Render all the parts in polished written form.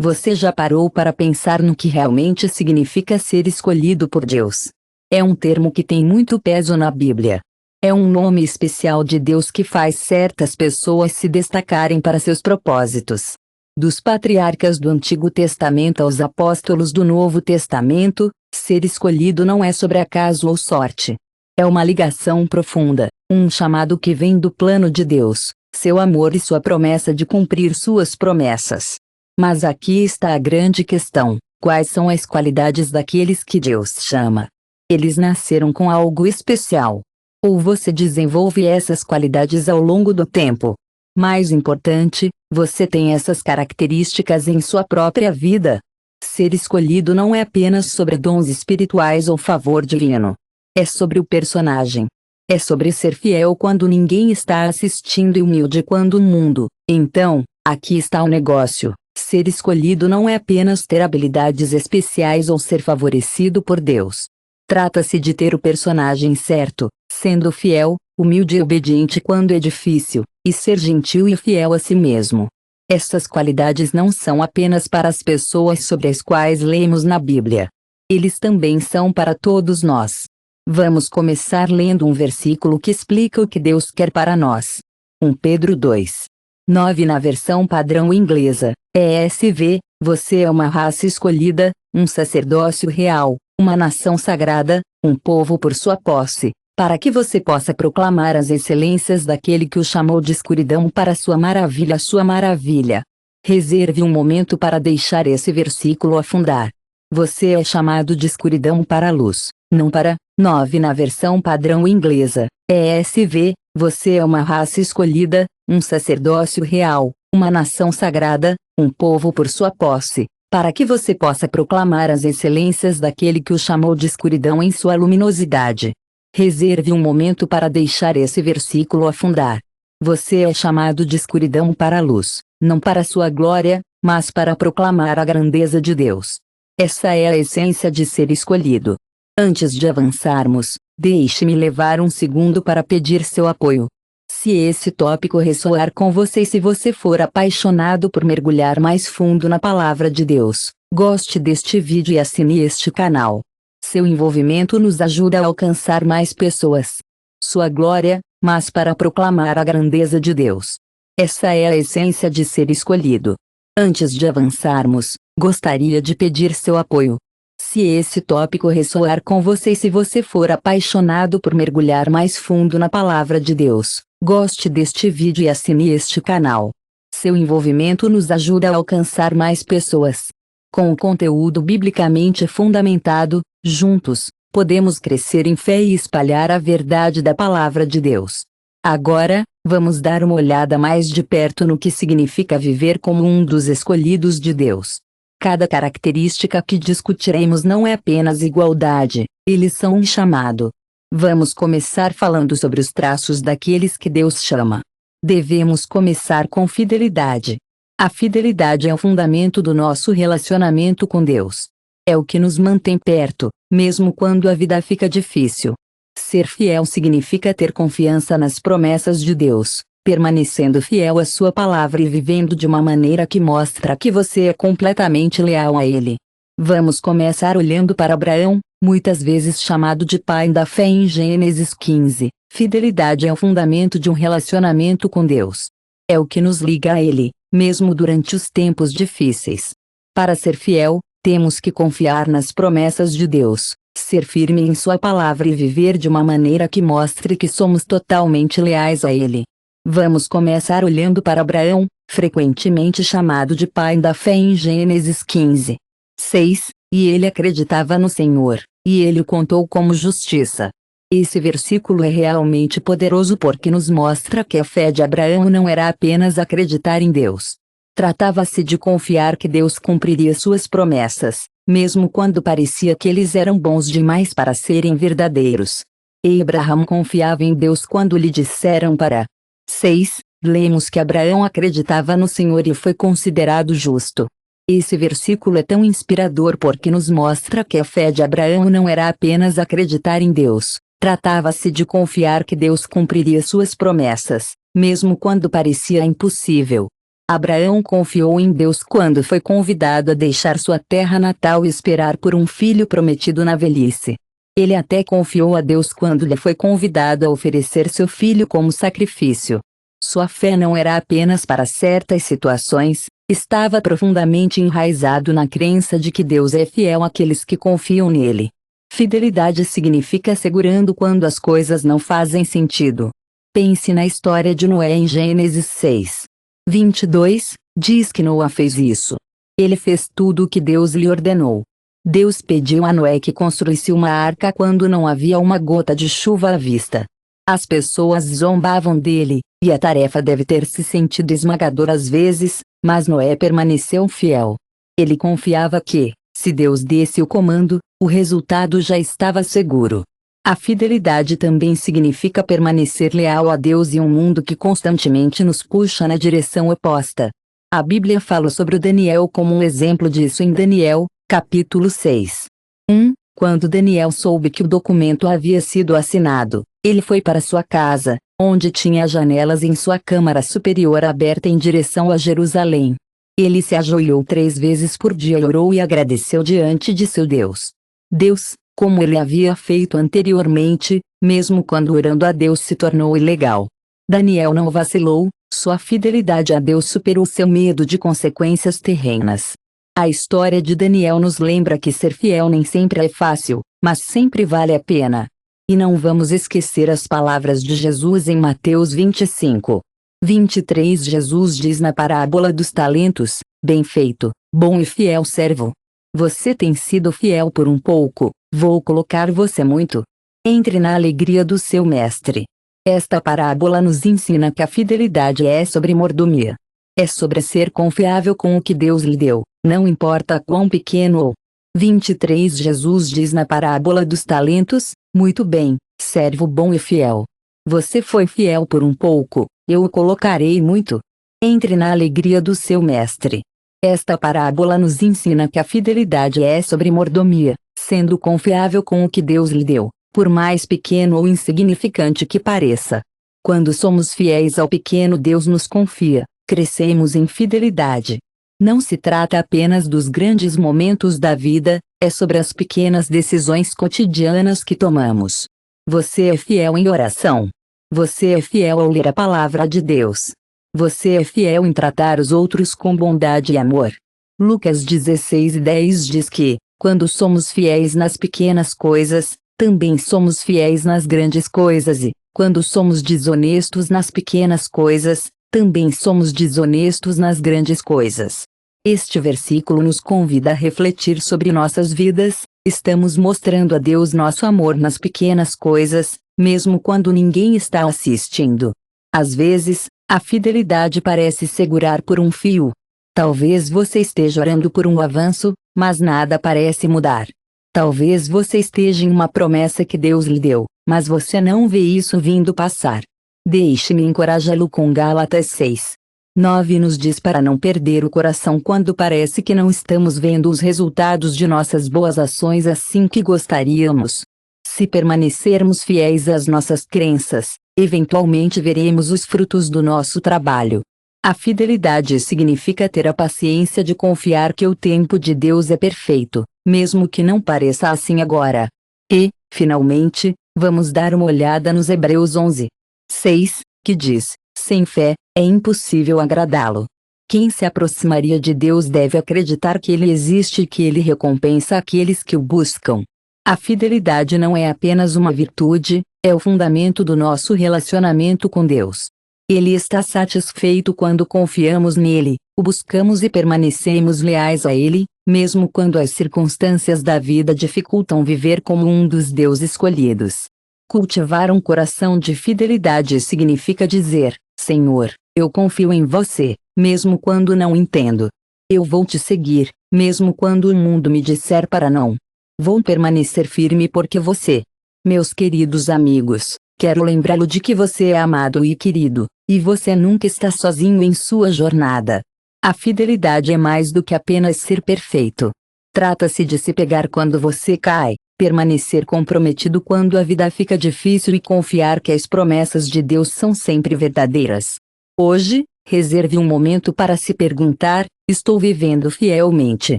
Você já parou para pensar no que realmente significa ser escolhido por Deus? É um termo que tem muito peso na Bíblia. É um nome especial de Deus que faz certas pessoas se destacarem para seus propósitos. Dos patriarcas do Antigo Testamento aos apóstolos do Novo Testamento, ser escolhido não é sobre acaso ou sorte. É uma ligação profunda, um chamado que vem do plano de Deus, seu amor e sua promessa de cumprir suas promessas. Mas aqui está a grande questão: quais são as qualidades daqueles que Deus chama? Eles nasceram com algo especial? Ou você desenvolve essas qualidades ao longo do tempo? Mais importante, você tem essas características em sua própria vida? Ser escolhido não é apenas sobre dons espirituais ou favor divino. É sobre o personagem. É sobre ser fiel quando ninguém está assistindo e humilde quando o mundo. Então, aqui está o negócio. Ser escolhido não é apenas ter habilidades especiais ou ser favorecido por Deus. Trata-se de ter o personagem certo, sendo fiel, humilde e obediente quando é difícil, e ser gentil e fiel a si mesmo. Essas qualidades não são apenas para as pessoas sobre as quais lemos na Bíblia. Eles também são para todos nós. Vamos começar lendo um versículo que explica o que Deus quer para nós. 1 Pedro 2:9 na versão padrão inglesa, ESV, você é uma raça escolhida, um sacerdócio real, uma nação sagrada, um povo por sua posse, para que você possa proclamar as excelências daquele que o chamou de escuridão para sua maravilha, sua maravilha. Reserve um momento para deixar esse versículo afundar. Você é chamado de escuridão para a luz, não para 9 na versão padrão inglesa, ESV, você é uma raça escolhida, um sacerdócio real, uma nação sagrada, um povo por sua posse, para que você possa proclamar as excelências daquele que o chamou de escuridão em sua luminosidade. Reserve um momento para deixar esse versículo afundar. Você é chamado de escuridão para a luz, não para sua glória, mas para proclamar a grandeza de Deus. Essa é a essência de ser escolhido. Antes de avançarmos, deixe-me levar um segundo para pedir seu apoio. Se esse tópico ressoar com você e se você for apaixonado por mergulhar mais fundo na palavra de Deus, goste deste vídeo e assine este canal. Seu envolvimento nos ajuda a alcançar mais pessoas. Sua glória, mas para proclamar a grandeza de Deus. Essa é a essência de ser escolhido. Antes de avançarmos, gostaria de pedir seu apoio. Se esse tópico ressoar com você e se você for apaixonado por mergulhar mais fundo na palavra de Deus, goste deste vídeo e assine este canal. Seu envolvimento nos ajuda a alcançar mais pessoas. Com o conteúdo biblicamente fundamentado, juntos, podemos crescer em fé e espalhar a verdade da palavra de Deus. Agora, vamos dar uma olhada mais de perto no que significa viver como um dos escolhidos de Deus. Cada característica que discutiremos não é apenas igualdade, eles são um chamado. Vamos começar falando sobre os traços daqueles que Deus chama. Devemos começar com fidelidade. A fidelidade é o fundamento do nosso relacionamento com Deus. É o que nos mantém perto, mesmo quando a vida fica difícil. Ser fiel significa ter confiança nas promessas de Deus, permanecendo fiel à sua palavra e vivendo de uma maneira que mostra que você é completamente leal a Ele. Vamos começar olhando para Abraão, muitas vezes chamado de pai da fé em Gênesis 15. Fidelidade é o fundamento de um relacionamento com Deus. É o que nos liga a Ele, mesmo durante os tempos difíceis. Para ser fiel, temos que confiar nas promessas de Deus, ser firme em sua palavra e viver de uma maneira que mostre que somos totalmente leais a Ele. Vamos começar olhando para Abraão, frequentemente chamado de pai da fé em Gênesis 15. 6, e ele acreditava no Senhor, e ele o contou como justiça. Esse versículo é realmente poderoso porque nos mostra que a fé de Abraão não era apenas acreditar em Deus. Tratava-se de confiar que Deus cumpriria suas promessas, mesmo quando parecia que eles eram bons demais para serem verdadeiros. E Abraão confiava em Deus quando lhe disseram para 6, lemos que Abraão acreditava no Senhor e foi considerado justo. Esse versículo é tão inspirador porque nos mostra que a fé de Abraão não era apenas acreditar em Deus, tratava-se de confiar que Deus cumpriria suas promessas, mesmo quando parecia impossível. Abraão confiou em Deus quando foi convidado a deixar sua terra natal e esperar por um filho prometido na velhice. Ele até confiou a Deus quando lhe foi convidado a oferecer seu filho como sacrifício. Sua fé não era apenas para certas situações, estava profundamente enraizado na crença de que Deus é fiel àqueles que confiam nele. Fidelidade significa segurando quando as coisas não fazem sentido. Pense na história de Noé em Gênesis 6:22, diz que Noé fez isso. Ele fez tudo o que Deus lhe ordenou. Deus pediu a Noé que construísse uma arca quando não havia uma gota de chuva à vista. As pessoas zombavam dele, e a tarefa deve ter se sentido esmagadora às vezes, mas Noé permaneceu fiel. Ele confiava que, se Deus desse o comando, o resultado já estava seguro. A fidelidade também significa permanecer leal a Deus em um mundo que constantemente nos puxa na direção oposta. A Bíblia fala sobre o Daniel como um exemplo disso em Daniel, capítulo 6:1. Quando Daniel soube que o documento havia sido assinado, ele foi para sua casa, onde tinha janelas em sua câmara superior aberta em direção a Jerusalém. Ele se ajoelhou 3 vezes por dia e orou e agradeceu diante de seu Deus. Deus, como ele havia feito anteriormente, mesmo quando orando a Deus se tornou ilegal. Daniel não vacilou, sua fidelidade a Deus superou seu medo de consequências terrenas. A história de Daniel nos lembra que ser fiel nem sempre é fácil, mas sempre vale a pena. E não vamos esquecer as palavras de Jesus em Mateus 25:23. Jesus diz na parábola dos talentos: "Bem feito, bom e fiel servo. Você tem sido fiel por um pouco, vou colocar você muito. Entre na alegria do seu mestre." Esta parábola nos ensina que a fidelidade é sobre mordomia. É sobre ser confiável com o que Deus lhe deu, não importa quão pequeno ou. 23. Jesus diz na parábola dos talentos: "Muito bem, servo bom e fiel. Você foi fiel por um pouco, eu o colocarei muito. Entre na alegria do seu mestre." Esta parábola nos ensina que a fidelidade é sobre mordomia, sendo confiável com o que Deus lhe deu, por mais pequeno ou insignificante que pareça. Quando somos fiéis ao pequeno Deus nos confia, crescemos em fidelidade. Não se trata apenas dos grandes momentos da vida, é sobre as pequenas decisões cotidianas que tomamos. Você é fiel em oração. Você é fiel ao ler a palavra de Deus. Você é fiel em tratar os outros com bondade e amor. Lucas 16:10 diz que, quando somos fiéis nas pequenas coisas, também somos fiéis nas grandes coisas e, quando somos desonestos nas pequenas coisas, também somos desonestos nas grandes coisas. Este versículo nos convida a refletir sobre nossas vidas. Estamos mostrando a Deus nosso amor nas pequenas coisas, mesmo quando ninguém está assistindo. Às vezes, a fidelidade parece segurar por um fio. Talvez você esteja orando por um avanço, mas nada parece mudar. Talvez você esteja em uma promessa que Deus lhe deu, mas você não vê isso vindo passar. Deixe-me encorajá-lo com Gálatas 6:9 nos diz para não perder o coração quando parece que não estamos vendo os resultados de nossas boas ações assim que gostaríamos. Se permanecermos fiéis às nossas crenças, eventualmente veremos os frutos do nosso trabalho. A fidelidade significa ter a paciência de confiar que o tempo de Deus é perfeito, mesmo que não pareça assim agora. E, finalmente, vamos dar uma olhada nos Hebreus 11:6, que diz: "Sem fé, é impossível agradá-lo. Quem se aproximaria de Deus deve acreditar que Ele existe e que Ele recompensa aqueles que o buscam." A fidelidade não é apenas uma virtude, é o fundamento do nosso relacionamento com Deus. Ele está satisfeito quando confiamos nele, o buscamos e permanecemos leais a ele, mesmo quando as circunstâncias da vida dificultam viver como um dos Deus escolhidos. Cultivar um coração de fidelidade significa dizer: "Senhor, eu confio em você, mesmo quando não entendo. Eu vou te seguir, mesmo quando o mundo me disser para não. Vou permanecer firme porque você." Meus queridos amigos, quero lembrá-lo de que você é amado e querido, e você nunca está sozinho em sua jornada. A fidelidade é mais do que apenas ser perfeito. Trata-se de se pegar quando você cai, permanecer comprometido quando a vida fica difícil e confiar que as promessas de Deus são sempre verdadeiras. Hoje, Reserve um momento para se perguntar: estou vivendo fielmente?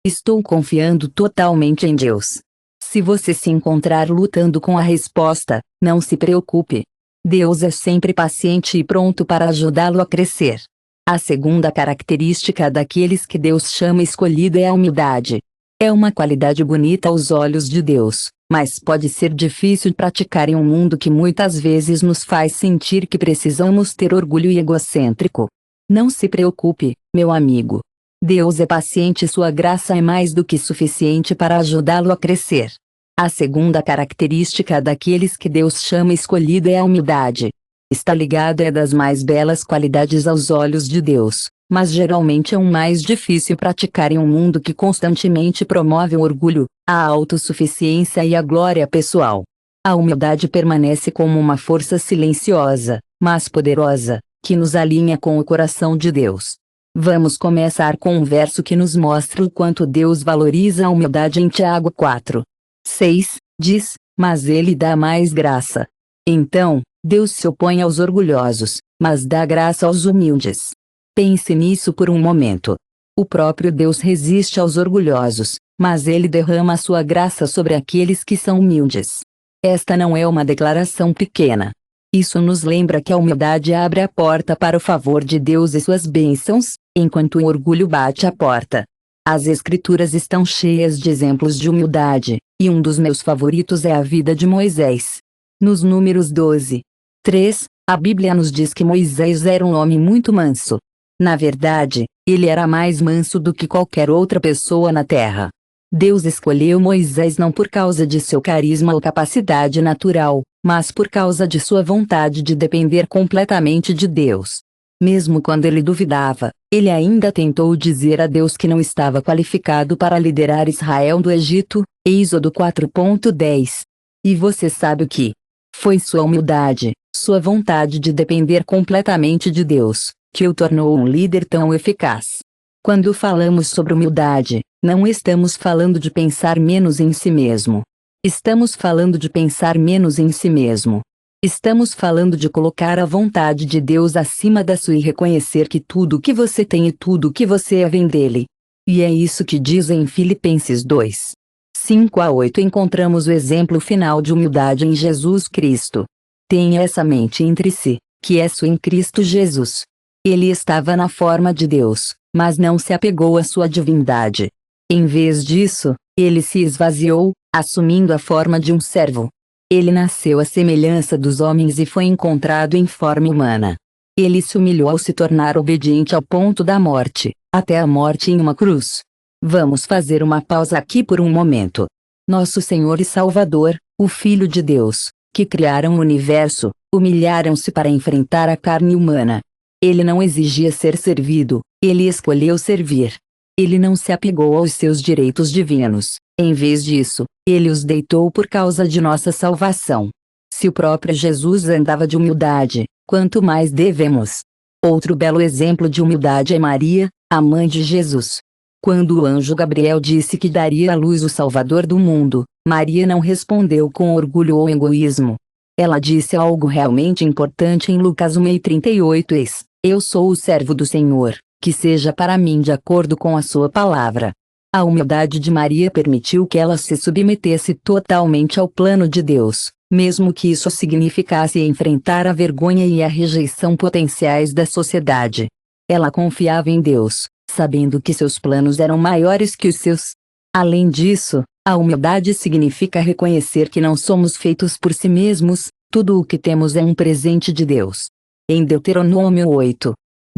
Estou confiando totalmente em Deus? Se você se encontrar lutando com a resposta, não se preocupe. Deus é sempre paciente e pronto para ajudá-lo a crescer. A segunda característica daqueles que Deus chama escolhido é a humildade. É uma qualidade bonita aos olhos de Deus, mas pode ser difícil praticar em um mundo que muitas vezes nos faz sentir que precisamos ter orgulho e egocêntrico. Não se preocupe, meu amigo. Deus é paciente e sua graça é mais do que suficiente para ajudá-lo a crescer. A segunda característica daqueles que Deus chama escolhido é a humildade. Está ligado é das mais belas qualidades aos olhos de Deus, mas geralmente é mais difícil praticar em um mundo que constantemente promove o orgulho, a autossuficiência e a glória pessoal. A humildade permanece como uma força silenciosa, mas poderosa, que nos alinha com o coração de Deus. Vamos começar com um verso que nos mostra o quanto Deus valoriza a humildade em Tiago 4:6, diz: mas ele dá mais graça. Então, Deus se opõe aos orgulhosos, mas dá graça aos humildes. Pense nisso por um momento. O próprio Deus resiste aos orgulhosos, mas ele derrama a sua graça sobre aqueles que são humildes. Esta não é uma declaração pequena. Isso nos lembra que a humildade abre a porta para o favor de Deus e suas bênçãos, enquanto o orgulho bate a porta. As Escrituras estão cheias de exemplos de humildade, e um dos meus favoritos é a vida de Moisés. Nos Números 12:3, a Bíblia nos diz que Moisés era um homem muito manso. Na verdade, ele era mais manso do que qualquer outra pessoa na terra. Deus escolheu Moisés não por causa de seu carisma ou capacidade natural, mas por causa de sua vontade de depender completamente de Deus. Mesmo quando ele duvidava, ele ainda tentou dizer a Deus que não estava qualificado para liderar Israel do Egito, Êxodo 4:10. E você sabe o que? Foi sua humildade, sua vontade de depender completamente de Deus, que o tornou um líder tão eficaz. Quando falamos sobre humildade, não estamos falando de pensar menos em si mesmo. Estamos falando de pensar menos em si mesmo. Estamos falando de colocar a vontade de Deus acima da sua e reconhecer que tudo o que você tem e tudo o que você é vem dele. E é isso que diz em Filipenses 2:5-8 encontramos o exemplo final de humildade em Jesus Cristo. Tenha essa mente entre si, que é sua em Cristo Jesus. Ele estava na forma de Deus, mas não se apegou à sua divindade. Em vez disso, ele se esvaziou, assumindo a forma de um servo. Ele nasceu à semelhança dos homens e foi encontrado em forma humana. Ele se humilhou ao se tornar obediente ao ponto da morte, até a morte em uma cruz. Vamos fazer uma pausa aqui por um momento. Nosso Senhor e Salvador, o Filho de Deus, que criaram o universo, humilharam-se para enfrentar a carne humana. Ele não exigia ser servido, ele escolheu servir. Ele não se apegou aos seus direitos divinos, em vez disso, ele os deitou por causa de nossa salvação. Se o próprio Jesus andava de humildade, quanto mais devemos. Outro belo exemplo de humildade é Maria, a mãe de Jesus. Quando o anjo Gabriel disse que daria à luz o Salvador do mundo, Maria não respondeu com orgulho ou egoísmo. Ela disse algo realmente importante em Lucas 1:38: eu sou o servo do Senhor, que seja para mim de acordo com a sua palavra. A humildade de Maria permitiu que ela se submetesse totalmente ao plano de Deus, mesmo que isso significasse enfrentar a vergonha e a rejeição potenciais da sociedade. Ela confiava em Deus, sabendo que seus planos eram maiores que os seus. Além disso, a humildade significa reconhecer que não somos feitos por si mesmos, tudo o que temos é um presente de Deus. Em Deuteronômio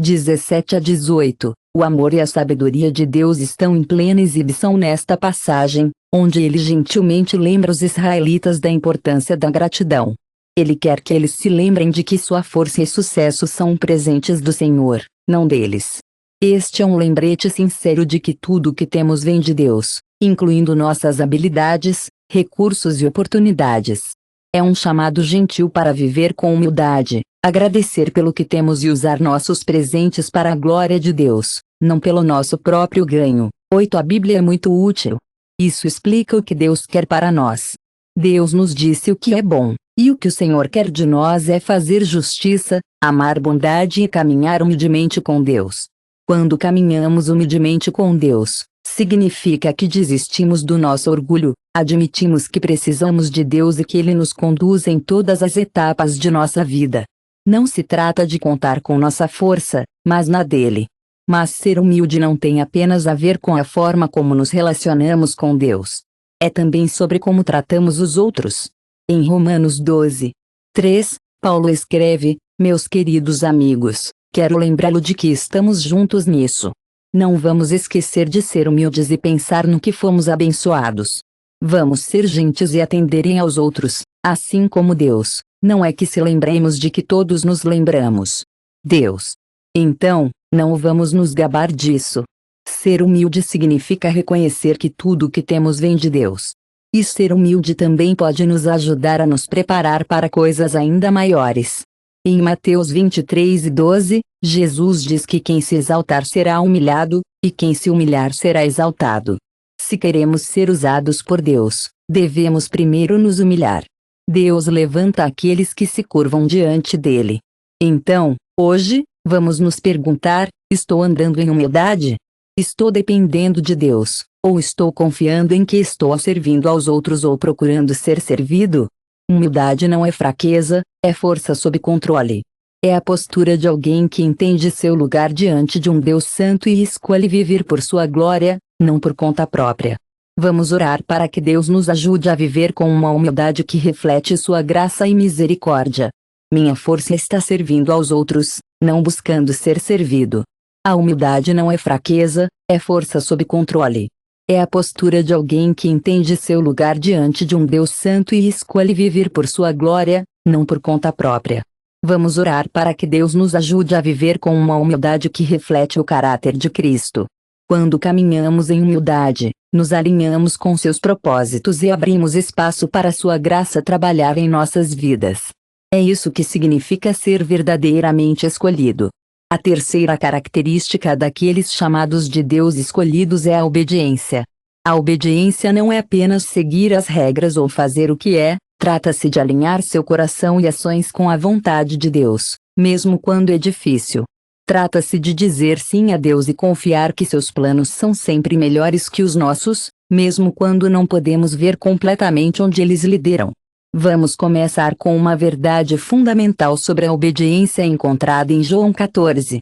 8:17-18, o amor e a sabedoria de Deus estão em plena exibição nesta passagem, onde ele gentilmente lembra os israelitas da importância da gratidão. Ele quer que eles se lembrem de que sua força e sucesso são presentes do Senhor, não deles. Este é um lembrete sincero de que tudo o que temos vem de Deus, incluindo nossas habilidades, recursos e oportunidades. É um chamado gentil para viver com humildade, agradecer pelo que temos e usar nossos presentes para a glória de Deus, não pelo nosso próprio ganho. 8 A Bíblia é muito útil. Isso explica o que Deus quer para nós. Deus nos disse o que é bom, E o que o Senhor quer de nós é fazer justiça, amar bondade e caminhar humildemente com Deus. Quando caminhamos humildemente com Deus, significa que desistimos do nosso orgulho, admitimos que precisamos de Deus e que Ele nos conduz em todas as etapas de nossa vida. Não se trata de contar com nossa força, mas na dele. Mas ser humilde não tem apenas a ver com a forma como nos relacionamos com Deus. É também sobre como tratamos os outros. Em Romanos 12, 3, Paulo escreve: Meus queridos amigos, quero lembrá-lo de que estamos juntos nisso. Não vamos esquecer de ser humildes e pensar no que fomos abençoados. Vamos ser gentis e atenderem aos outros, assim como Deus. Não é que se lembremos de que todos nos lembramos. Deus. Então, não vamos nos gabar disso. Ser humilde significa reconhecer que tudo o que temos vem de Deus. E ser humilde também pode nos ajudar a nos preparar para coisas ainda maiores. Em Mateus 23:12, Jesus diz que quem se exaltar será humilhado, e quem se humilhar será exaltado. Se queremos ser usados por Deus, devemos primeiro nos humilhar. Deus levanta aqueles que se curvam diante dele. Então, hoje, vamos nos perguntar: estou andando em humildade? Estou dependendo de Deus, ou estou confiando em que estou servindo aos outros ou procurando ser servido? Humildade não é fraqueza, é força sob controle. É a postura de alguém que entende seu lugar diante de um Deus santo e escolhe viver por sua glória, não por conta própria. Vamos orar para que Deus nos ajude a viver com uma humildade que reflete sua graça e misericórdia. Minha força está servindo aos outros, não buscando ser servido. A humildade não é fraqueza, é força sob controle. É a postura de alguém que entende seu lugar diante de um Deus santo e escolhe viver por sua glória, não por conta própria. Vamos orar para que Deus nos ajude a viver com uma humildade que reflete o caráter de Cristo. Quando caminhamos em humildade, nos alinhamos com seus propósitos e abrimos espaço para sua graça trabalhar em nossas vidas. É isso que significa ser verdadeiramente escolhido. A terceira característica daqueles chamados de Deus escolhidos é a obediência. A obediência não é apenas seguir as regras ou fazer o que é, trata-se de alinhar seu coração e ações com a vontade de Deus, mesmo quando é difícil. Trata-se de dizer sim a Deus e confiar que seus planos são sempre melhores que os nossos, mesmo quando não podemos ver completamente onde eles lideram. Vamos começar com uma verdade fundamental sobre a obediência encontrada em João 14,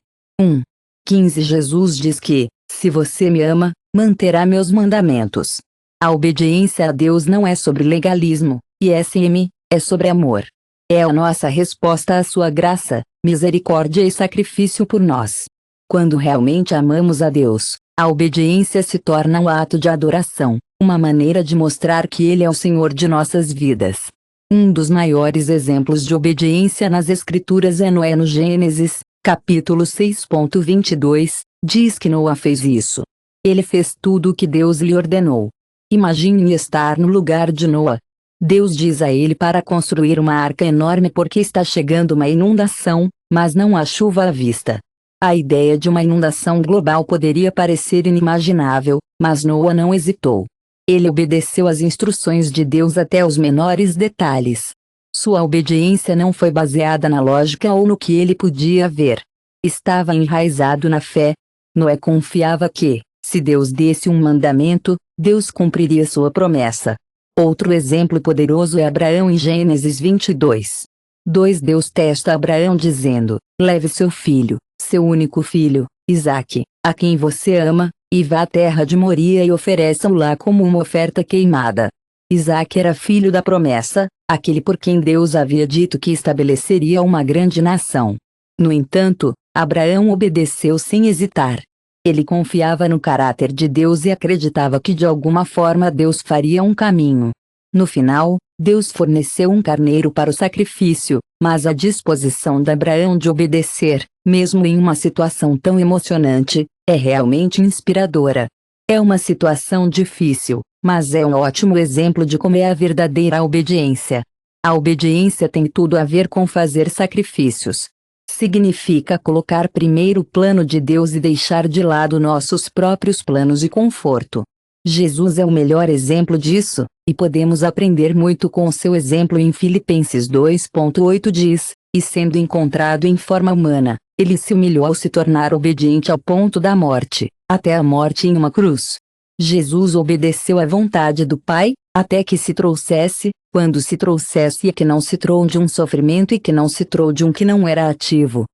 15. Jesus diz que, se você me ama, manterá meus mandamentos. A obediência a Deus não é sobre legalismo, ISM, é sobre amor. É a nossa resposta à sua graça, misericórdia e sacrifício por nós. Quando realmente amamos a Deus, a obediência se torna um ato de adoração, uma maneira de mostrar que Ele é o Senhor de nossas vidas. Um dos maiores exemplos de obediência nas Escrituras é Noé no Gênesis, capítulo 6:22, diz que Noé fez isso. Ele fez tudo o que Deus lhe ordenou. Imagine estar no lugar de Noé. Deus diz a ele para construir uma arca enorme porque está chegando uma inundação, mas não há chuva à vista. A ideia de uma inundação global poderia parecer inimaginável, mas Noé não hesitou. Ele obedeceu às instruções de Deus até os menores detalhes. Sua obediência não foi baseada na lógica ou no que ele podia ver. Estava enraizado na fé. Noé confiava que, se Deus desse um mandamento, Deus cumpriria sua promessa. Outro exemplo poderoso é Abraão em Gênesis 22:2. Deus testa Abraão dizendo: leve seu filho, seu único filho, Isaque, a quem você ama, e vá à terra de Moria e ofereça-o lá como uma oferta queimada. Isaque era filho da promessa, aquele por quem Deus havia dito que estabeleceria uma grande nação. No entanto, Abraão obedeceu sem hesitar. Ele confiava no caráter de Deus e acreditava que de alguma forma Deus faria um caminho. No final, Deus forneceu um carneiro para o sacrifício, mas a disposição de Abraão de obedecer, mesmo em uma situação tão emocionante, é realmente inspiradora. É uma situação difícil, mas é um ótimo exemplo de como é a verdadeira obediência. A obediência tem tudo a ver com fazer sacrifícios. Significa colocar primeiro o plano de Deus e deixar de lado nossos próprios planos e conforto. Jesus é o melhor exemplo disso, e podemos aprender muito com o seu exemplo. Em Filipenses 2:8 diz: e sendo encontrado em forma humana, ele se humilhou ao se tornar obediente ao ponto da morte, até a morte em uma cruz. Jesus obedeceu à vontade do Pai, até que se trouxesse, quando se trouxesse, e que não se trou de um sofrimento e que não se trou de um que não era ativo,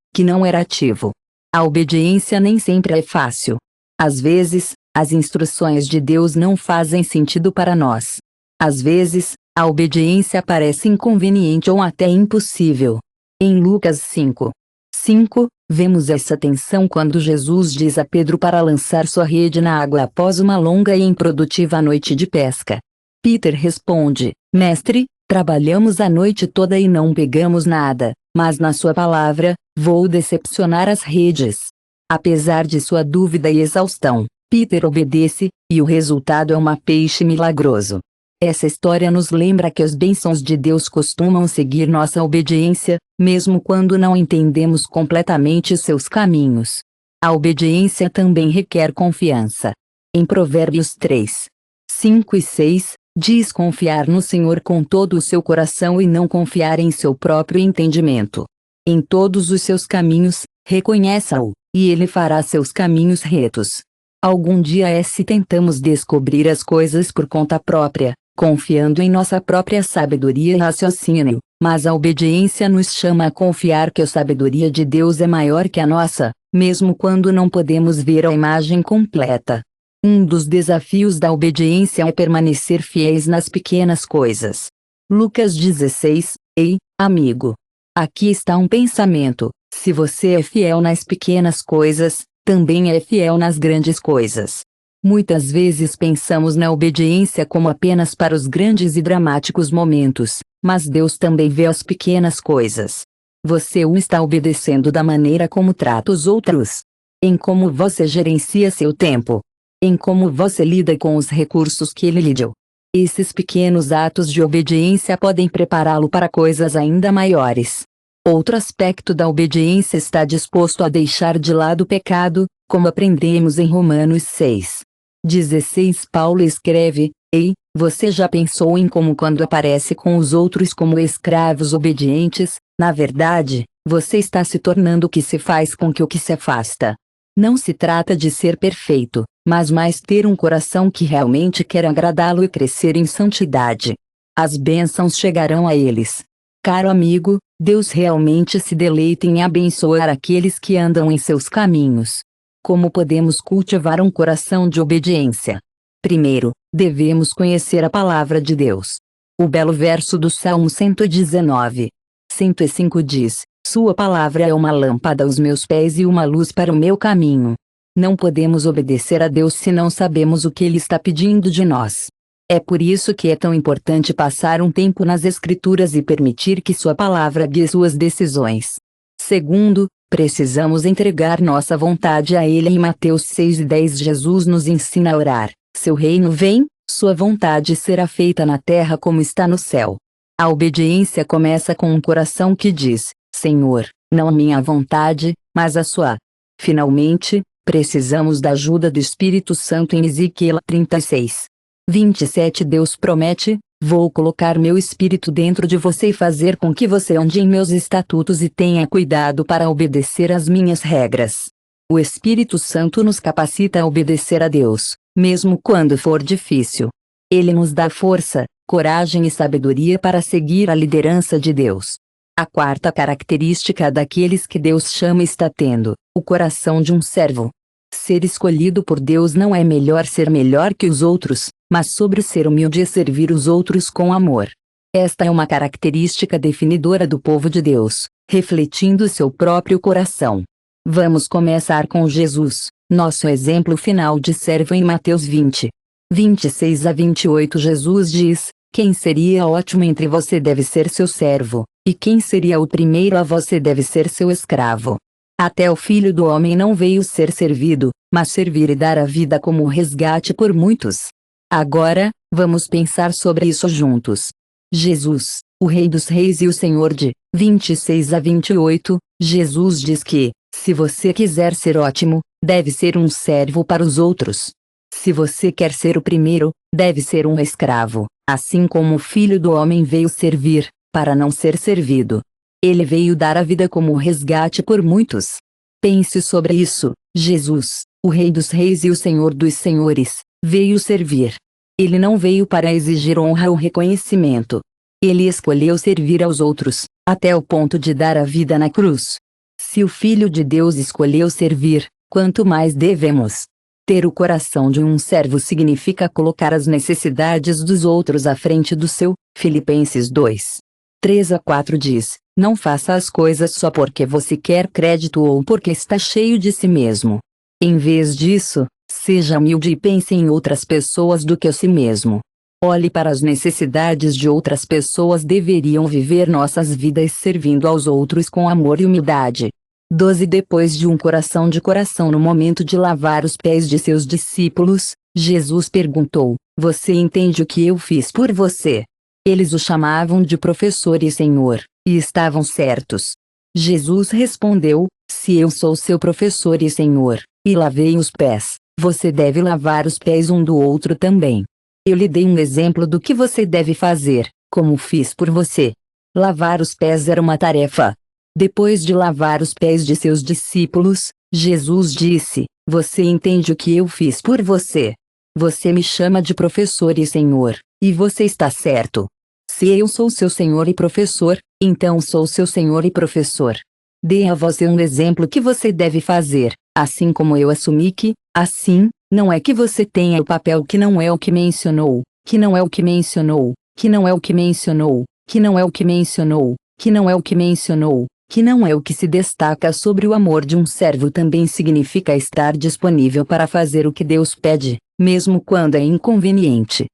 A obediência nem sempre é fácil. Às vezes, as instruções de Deus não fazem sentido para nós. Às vezes, a obediência parece inconveniente ou até impossível. Em Lucas 5:5, vemos essa tensão quando Jesus diz a Pedro para lançar sua rede na água após uma longa e improdutiva noite de pesca. Peter responde: Mestre, trabalhamos a noite toda e não pegamos nada, mas na sua palavra, vou decepcionar as redes. Apesar de sua dúvida e exaustão, Peter obedece, e o resultado é um peixe milagroso. Essa história nos lembra que as bênçãos de Deus costumam seguir nossa obediência, mesmo quando não entendemos completamente seus caminhos. A obediência também requer confiança. Em Provérbios 3:5 e 6, diz confiar no Senhor com todo o seu coração e não confiar em seu próprio entendimento. Em todos os seus caminhos, reconheça-o, e ele fará seus caminhos retos. Algum dia se tentamos descobrir as coisas por conta própria, confiando em nossa própria sabedoria e raciocínio, mas a obediência nos chama a confiar que a sabedoria de Deus é maior que a nossa, mesmo quando não podemos ver a imagem completa. Um dos desafios da obediência é permanecer fiéis nas pequenas coisas. Lucas 16: Ei, amigo! Aqui está um pensamento: se você é fiel nas pequenas coisas, também é fiel nas grandes coisas. Muitas vezes pensamos na obediência como apenas para os grandes e dramáticos momentos, mas Deus também vê as pequenas coisas. Você o está obedecendo da maneira como trata os outros? Em como você gerencia seu tempo? Em como você lida com os recursos que Ele lhe deu? Esses pequenos atos de obediência podem prepará-lo para coisas ainda maiores. Outro aspecto da obediência está disposto a deixar de lado o pecado, como aprendemos em Romanos 6:16. Paulo escreve: Ei, você já pensou em como quando aparece com os outros como escravos obedientes, na verdade, você está se tornando o que se faz com que o que se afasta. Não se trata de ser perfeito, mas mais ter um coração que realmente quer agradá-lo e crescer em santidade. As bênçãos chegarão a eles. Caro amigo, Deus realmente se deleita em abençoar aqueles que andam em seus caminhos. Como podemos cultivar um coração de obediência? Primeiro, devemos conhecer a palavra de Deus. O belo verso do Salmo 119:105 diz: Sua palavra é uma lâmpada aos meus pés e uma luz para o meu caminho. Não podemos obedecer a Deus se não sabemos o que Ele está pedindo de nós. É por isso que é tão importante passar um tempo nas Escrituras e permitir que Sua palavra guie suas decisões. Segundo, precisamos entregar nossa vontade a Ele. Em Mateus 6:10 Jesus nos ensina a orar: Seu reino vem, Sua vontade será feita na terra como está no céu. A obediência começa com um coração que diz: Senhor, não a minha vontade, mas a Sua. Finalmente, precisamos da ajuda do Espírito Santo. Em Ezequiel 36:27 Deus promete: Vou colocar meu espírito dentro de você e fazer com que você ande em meus estatutos e tenha cuidado para obedecer às minhas regras. O Espírito Santo nos capacita a obedecer a Deus, mesmo quando for difícil. Ele nos dá força, coragem e sabedoria para seguir a liderança de Deus. A quarta característica daqueles que Deus chama está tendo o coração de um servo. Ser escolhido por Deus não é ser melhor que os outros, mas sobre ser humilde e servir os outros com amor. Esta é uma característica definidora do povo de Deus, refletindo seu próprio coração. Vamos começar com Jesus, nosso exemplo final de servo. Em Mateus 20:26-28 Jesus diz: Quem seria ótimo entre você deve ser seu servo, e quem seria o primeiro a você deve ser seu escravo. Até o Filho do Homem não veio ser servido, mas servir e dar a vida como resgate por muitos. Agora, vamos pensar sobre isso juntos. Jesus, o Rei dos Reis e o Senhor de 26-28, Jesus diz que, se você quiser ser ótimo, deve ser um servo para os outros. Se você quer ser o primeiro, deve ser um escravo, assim como o Filho do Homem veio servir, para não ser servido. Ele veio dar a vida como resgate por muitos. Pense sobre isso. Jesus, o Rei dos Reis e o Senhor dos Senhores, veio servir. Ele não veio para exigir honra ou reconhecimento. Ele escolheu servir aos outros, até o ponto de dar a vida na cruz. Se o Filho de Deus escolheu servir, quanto mais devemos. Ter o coração de um servo significa colocar as necessidades dos outros à frente do seu. Filipenses 2. 3-4 diz: não faça as coisas só porque você quer crédito ou porque está cheio de si mesmo. Em vez disso, seja humilde e pense em outras pessoas do que a si mesmo. Olhe para as necessidades de outras pessoas. Deveriam viver nossas vidas servindo aos outros com amor e humildade. 12 Depois de coração no momento de lavar os pés de seus discípulos, Jesus perguntou: você entende o que eu fiz por você? Eles o chamavam de professor e senhor, e estavam certos. Jesus respondeu: se eu sou seu professor e senhor, e lavei os pés, você deve lavar os pés um do outro também. Eu lhe dei um exemplo do que você deve fazer, como fiz por você. Lavar os pés era uma tarefa. Depois de lavar os pés de seus discípulos, Jesus disse: você entende o que eu fiz por você? Você me chama de professor e senhor, e você está certo. Se eu sou seu senhor e professor, então sou seu senhor e professor. Dê a você um exemplo que você deve fazer, assim como eu assumi que, assim, não é que você tenha o papel que não é o que mencionou, que não é o que mencionou, que não é o que mencionou, que não é o que mencionou, que não é o que mencionou, que não é o que se destaca sobre o amor de um servo. Também significa estar disponível para fazer o que Deus pede, mesmo quando é inconveniente.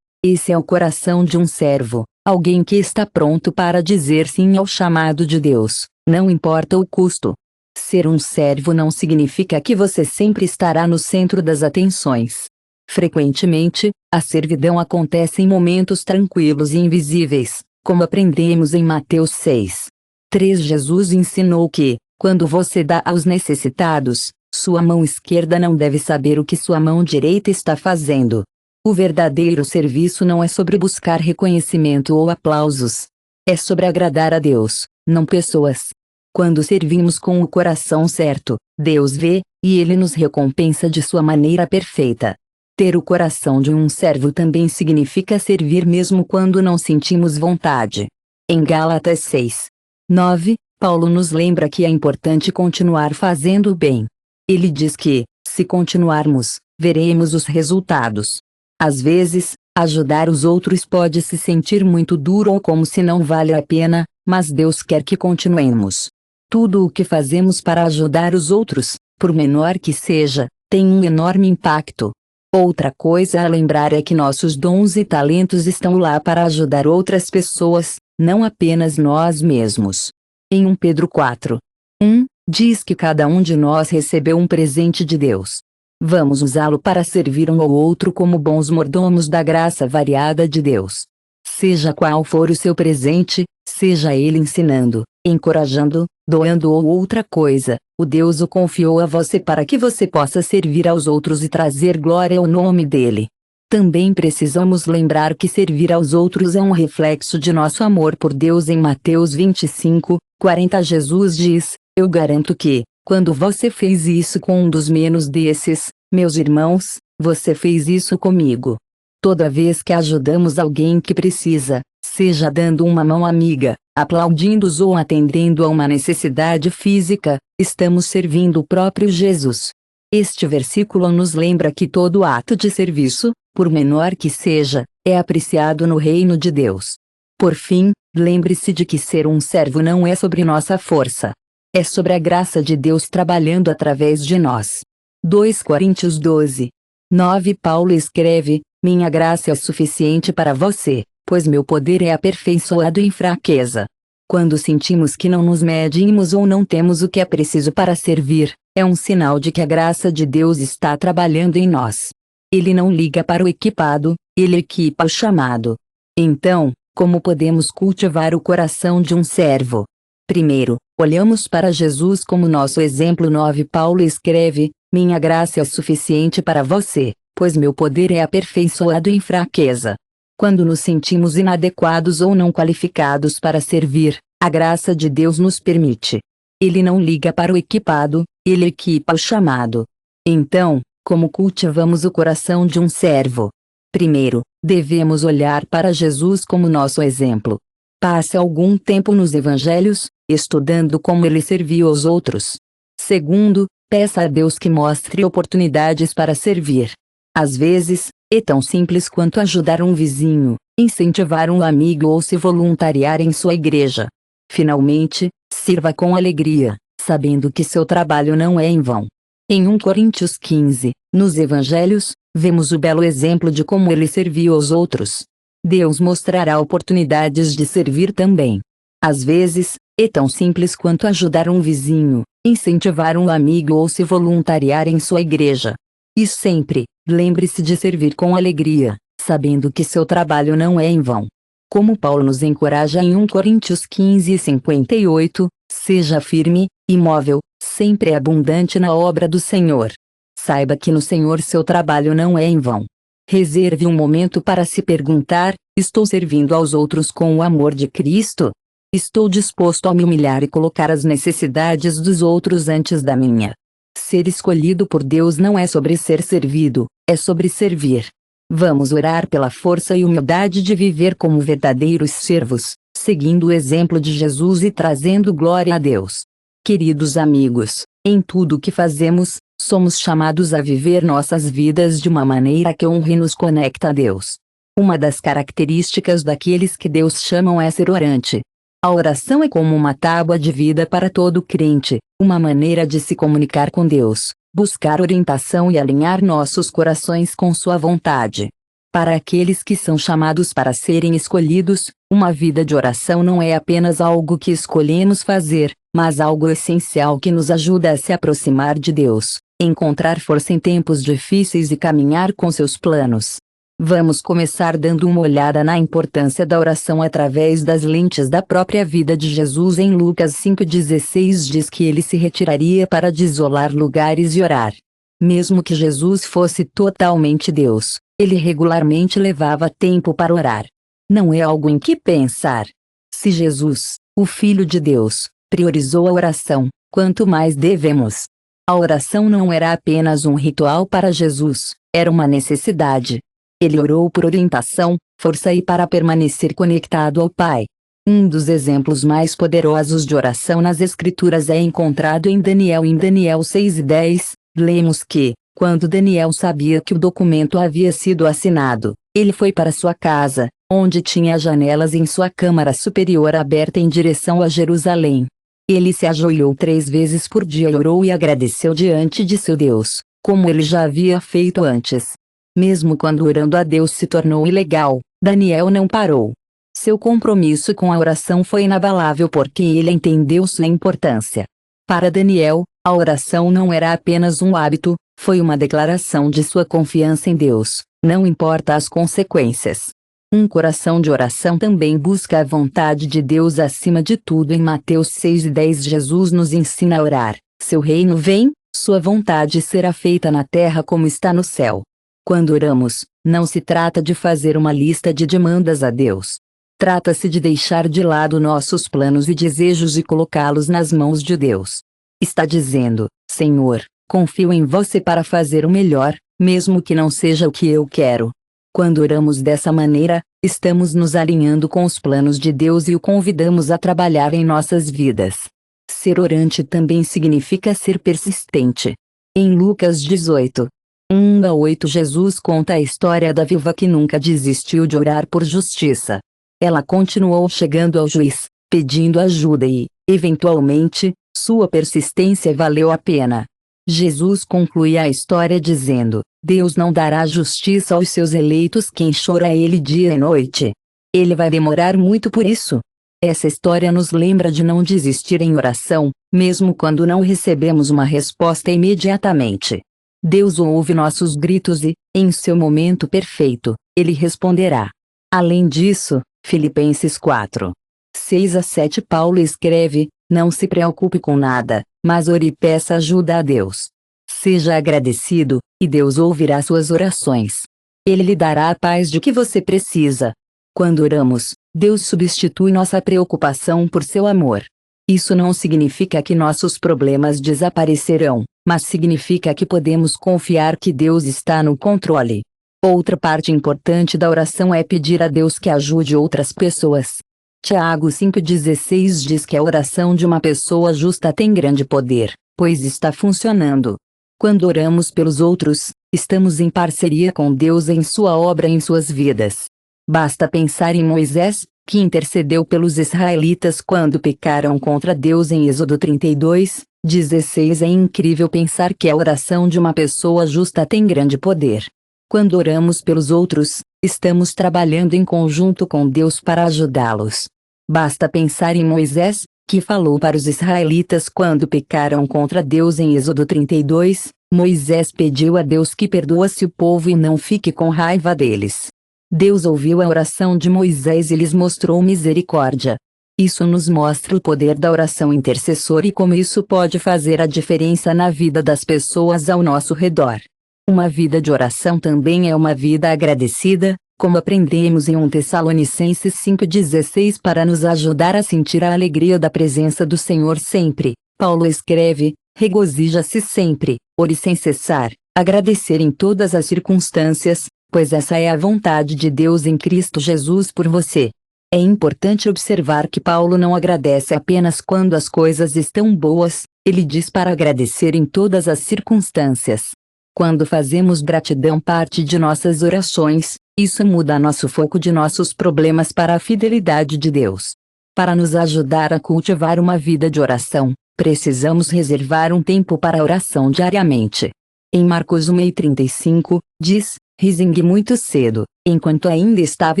Esse é o coração de um servo, alguém que está pronto para dizer sim ao chamado de Deus, não importa o custo. Ser um servo não significa que você sempre estará no centro das atenções. Frequentemente, a servidão acontece em momentos tranquilos e invisíveis, como aprendemos em Mateus 6:3. Jesus ensinou que, quando você dá aos necessitados, sua mão esquerda não deve saber o que sua mão direita está fazendo. O verdadeiro serviço não é sobre buscar reconhecimento ou aplausos. É sobre agradar a Deus, não pessoas. Quando servimos com o coração certo, Deus vê, e Ele nos recompensa de sua maneira perfeita. Ter o coração de um servo também significa servir mesmo quando não sentimos vontade. Em Gálatas 6:9, Paulo nos lembra que é importante continuar fazendo o bem. Ele diz que, se continuarmos, veremos os resultados. Às vezes, ajudar os outros pode se sentir muito duro ou como se não vale a pena, mas Deus quer que continuemos. Tudo o que fazemos para ajudar os outros, por menor que seja, tem um enorme impacto. Outra coisa a lembrar é que nossos dons e talentos estão lá para ajudar outras pessoas, não apenas nós mesmos. Em 1 Pedro 4:1, diz que cada um de nós recebeu um presente de Deus. Vamos usá-lo para servir um ao outro como bons mordomos da graça variada de Deus. Seja qual for o seu presente, seja ele ensinando, encorajando, doando ou outra coisa, o Deus o confiou a você para que você possa servir aos outros e trazer glória ao nome dele. Também precisamos lembrar que servir aos outros é um reflexo de nosso amor por Deus. Em Mateus 25:40 Jesus diz: eu garanto que, quando você fez isso com um dos menos desses, meus irmãos, você fez isso comigo. Toda vez que ajudamos alguém que precisa, seja dando uma mão amiga, aplaudindo-os ou atendendo a uma necessidade física, estamos servindo o próprio Jesus. Este versículo nos lembra que todo ato de serviço, por menor que seja, é apreciado no reino de Deus. Por fim, lembre-se de que ser um servo não é sobre nossa força. É sobre a graça de Deus trabalhando através de nós. 2 Coríntios 12:9 Paulo escreve: minha graça é suficiente para você, pois meu poder é aperfeiçoado em fraqueza. Quando sentimos que não nos medimos ou não temos o que é preciso para servir, é um sinal de que a graça de Deus está trabalhando em nós. Ele não liga para o equipado, ele equipa o chamado. Então, como podemos cultivar o coração de um servo? Primeiro, olhamos para Jesus como nosso exemplo. 9 Paulo escreve: minha graça é suficiente para você, pois meu poder é aperfeiçoado em fraqueza. Quando nos sentimos inadequados ou não qualificados para servir, a graça de Deus nos permite. Ele não liga para o equipado, ele equipa o chamado. Então, como cultivamos o coração de um servo? Primeiro, devemos olhar para Jesus como nosso exemplo. Passe algum tempo nos evangelhos, estudando como ele serviu aos outros. Segundo, peça a Deus que mostre oportunidades para servir. Às vezes, é tão simples quanto ajudar um vizinho, incentivar um amigo ou se voluntariar em sua igreja. Finalmente, sirva com alegria, sabendo que seu trabalho não é em vão. Em 1 Coríntios 15, nos evangelhos, vemos o belo exemplo de como ele serviu aos outros. Deus mostrará oportunidades de servir também. Às vezes, é tão simples quanto ajudar um vizinho, incentivar um amigo ou se voluntariar em sua igreja. E sempre, lembre-se de servir com alegria, sabendo que seu trabalho não é em vão. Como Paulo nos encoraja em 1 Coríntios 15:58, seja firme, imóvel, sempre abundante na obra do Senhor. Saiba que no Senhor seu trabalho não é em vão. Reserve um momento para se perguntar: estou servindo aos outros com o amor de Cristo? Estou disposto a me humilhar e colocar as necessidades dos outros antes da minha? Ser escolhido por Deus não é sobre ser servido, é sobre servir. Vamos orar pela força e humildade de viver como verdadeiros servos, seguindo o exemplo de Jesus e trazendo glória a Deus. Queridos amigos, em tudo o que fazemos, somos chamados a viver nossas vidas de uma maneira que honre e nos conecta a Deus. Uma das características daqueles que Deus chamam é ser orante. A oração é como uma tábua de vida para todo crente, uma maneira de se comunicar com Deus, buscar orientação e alinhar nossos corações com sua vontade. Para aqueles que são chamados para serem escolhidos, uma vida de oração não é apenas algo que escolhemos fazer, mas algo essencial que nos ajuda a se aproximar de Deus, encontrar força em tempos difíceis e caminhar com seus planos. Vamos começar dando uma olhada na importância da oração através das lentes da própria vida de Jesus. Em Lucas 5,16 diz que ele se retiraria para desolar lugares e orar. Mesmo que Jesus fosse totalmente Deus, ele regularmente levava tempo para orar. Não é algo em que pensar. Se Jesus, o Filho de Deus, priorizou a oração, quanto mais devemos. A oração não era apenas um ritual para Jesus, era uma necessidade. Ele orou por orientação, força e para permanecer conectado ao Pai. Um dos exemplos mais poderosos de oração nas Escrituras é encontrado em Daniel. Em Daniel 6:10, lemos que, quando Daniel sabia que o documento havia sido assinado, ele foi para sua casa, onde tinha janelas em sua câmara superior aberta em direção a Jerusalém. Ele se ajoelhou 3 vezes por dia e orou e agradeceu diante de seu Deus, como ele já havia feito antes. Mesmo quando orando a Deus se tornou ilegal, Daniel não parou. Seu compromisso com a oração foi inabalável porque ele entendeu sua importância. Para Daniel, a oração não era apenas um hábito, foi uma declaração de sua confiança em Deus, não importa as consequências. Um coração de oração também busca a vontade de Deus acima de tudo. Em Mateus 6:10 Jesus nos ensina a orar: seu reino vem, sua vontade será feita na terra como está no céu. Quando oramos, não se trata de fazer uma lista de demandas a Deus. Trata-se de deixar de lado nossos planos e desejos e colocá-los nas mãos de Deus. Está dizendo: Senhor, confio em você para fazer o melhor, mesmo que não seja o que eu quero. Quando oramos dessa maneira, estamos nos alinhando com os planos de Deus e o convidamos a trabalhar em nossas vidas. Ser orante também significa ser persistente. Em Lucas 18:1-8 Jesus conta a história da viúva que nunca desistiu de orar por justiça. Ela continuou chegando ao juiz, pedindo ajuda e, eventualmente, sua persistência valeu a pena. Jesus conclui a história dizendo: Deus não dará justiça aos seus eleitos quem chora a Ele dia e noite. Ele vai demorar muito por isso. Essa história nos lembra de não desistir em oração, mesmo quando não recebemos uma resposta imediatamente. Deus ouve nossos gritos e, em seu momento perfeito, Ele responderá. Além disso, Filipenses 4:6-7 Paulo escreve: não se preocupe com nada, mas ore e peça ajuda a Deus. Seja agradecido, e Deus ouvirá suas orações. Ele lhe dará a paz de que você precisa. Quando oramos, Deus substitui nossa preocupação por seu amor. Isso não significa que nossos problemas desaparecerão, mas significa que podemos confiar que Deus está no controle. Outra parte importante da oração é pedir a Deus que ajude outras pessoas. Tiago 5,16 diz que a oração de uma pessoa justa tem grande poder, pois está funcionando. Quando oramos pelos outros, estamos em parceria com Deus em sua obra em suas vidas. Basta pensar em Moisés, que intercedeu pelos israelitas quando pecaram contra Deus em Êxodo 32:16. É incrível pensar que a oração de uma pessoa justa tem grande poder. Quando oramos pelos outros, estamos trabalhando em conjunto com Deus para ajudá-los. Basta pensar em Moisés, que falou para os israelitas quando pecaram contra Deus em Êxodo 32. Moisés pediu a Deus que perdoasse o povo e não fique com raiva deles. Deus ouviu a oração de Moisés e lhes mostrou misericórdia. Isso nos mostra o poder da oração intercessora e como isso pode fazer a diferença na vida das pessoas ao nosso redor. Uma vida de oração também é uma vida agradecida, como aprendemos em 1 Tessalonicenses 5,16. Para nos ajudar a sentir a alegria da presença do Senhor sempre, Paulo escreve: regozija-se sempre, ore sem cessar, agradecer em todas as circunstâncias, pois essa é a vontade de Deus em Cristo Jesus por você. É importante observar que Paulo não agradece apenas quando as coisas estão boas, ele diz para agradecer em todas as circunstâncias. Quando fazemos gratidão parte de nossas orações, isso muda nosso foco de nossos problemas para a fidelidade de Deus. Para nos ajudar a cultivar uma vida de oração, precisamos reservar um tempo para a oração diariamente. Em Marcos 1:35, diz: Risingue muito cedo, enquanto ainda estava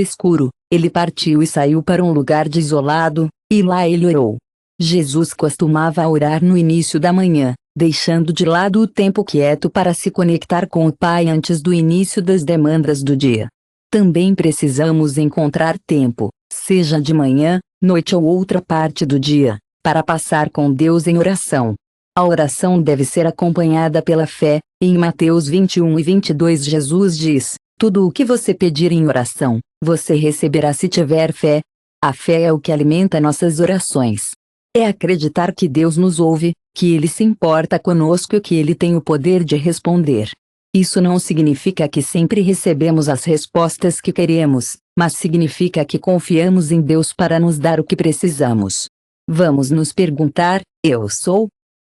escuro, ele partiu e saiu para um lugar desolado, e lá ele orou. Jesus costumava orar no início da manhã, deixando de lado o tempo quieto para se conectar com o Pai antes do início das demandas do dia. Também precisamos encontrar tempo, seja de manhã, noite ou outra parte do dia, para passar com Deus em oração. A oração deve ser acompanhada pela fé. Em Mateus 21:22 Jesus diz: tudo o que você pedir em oração, você receberá se tiver fé. A fé é o que alimenta nossas orações. É acreditar que Deus nos ouve, que Ele se importa conosco e que Ele tem o poder de responder. Isso não significa que sempre recebemos as respostas que queremos, mas significa que confiamos em Deus para nos dar o que precisamos. Vamos nos perguntar: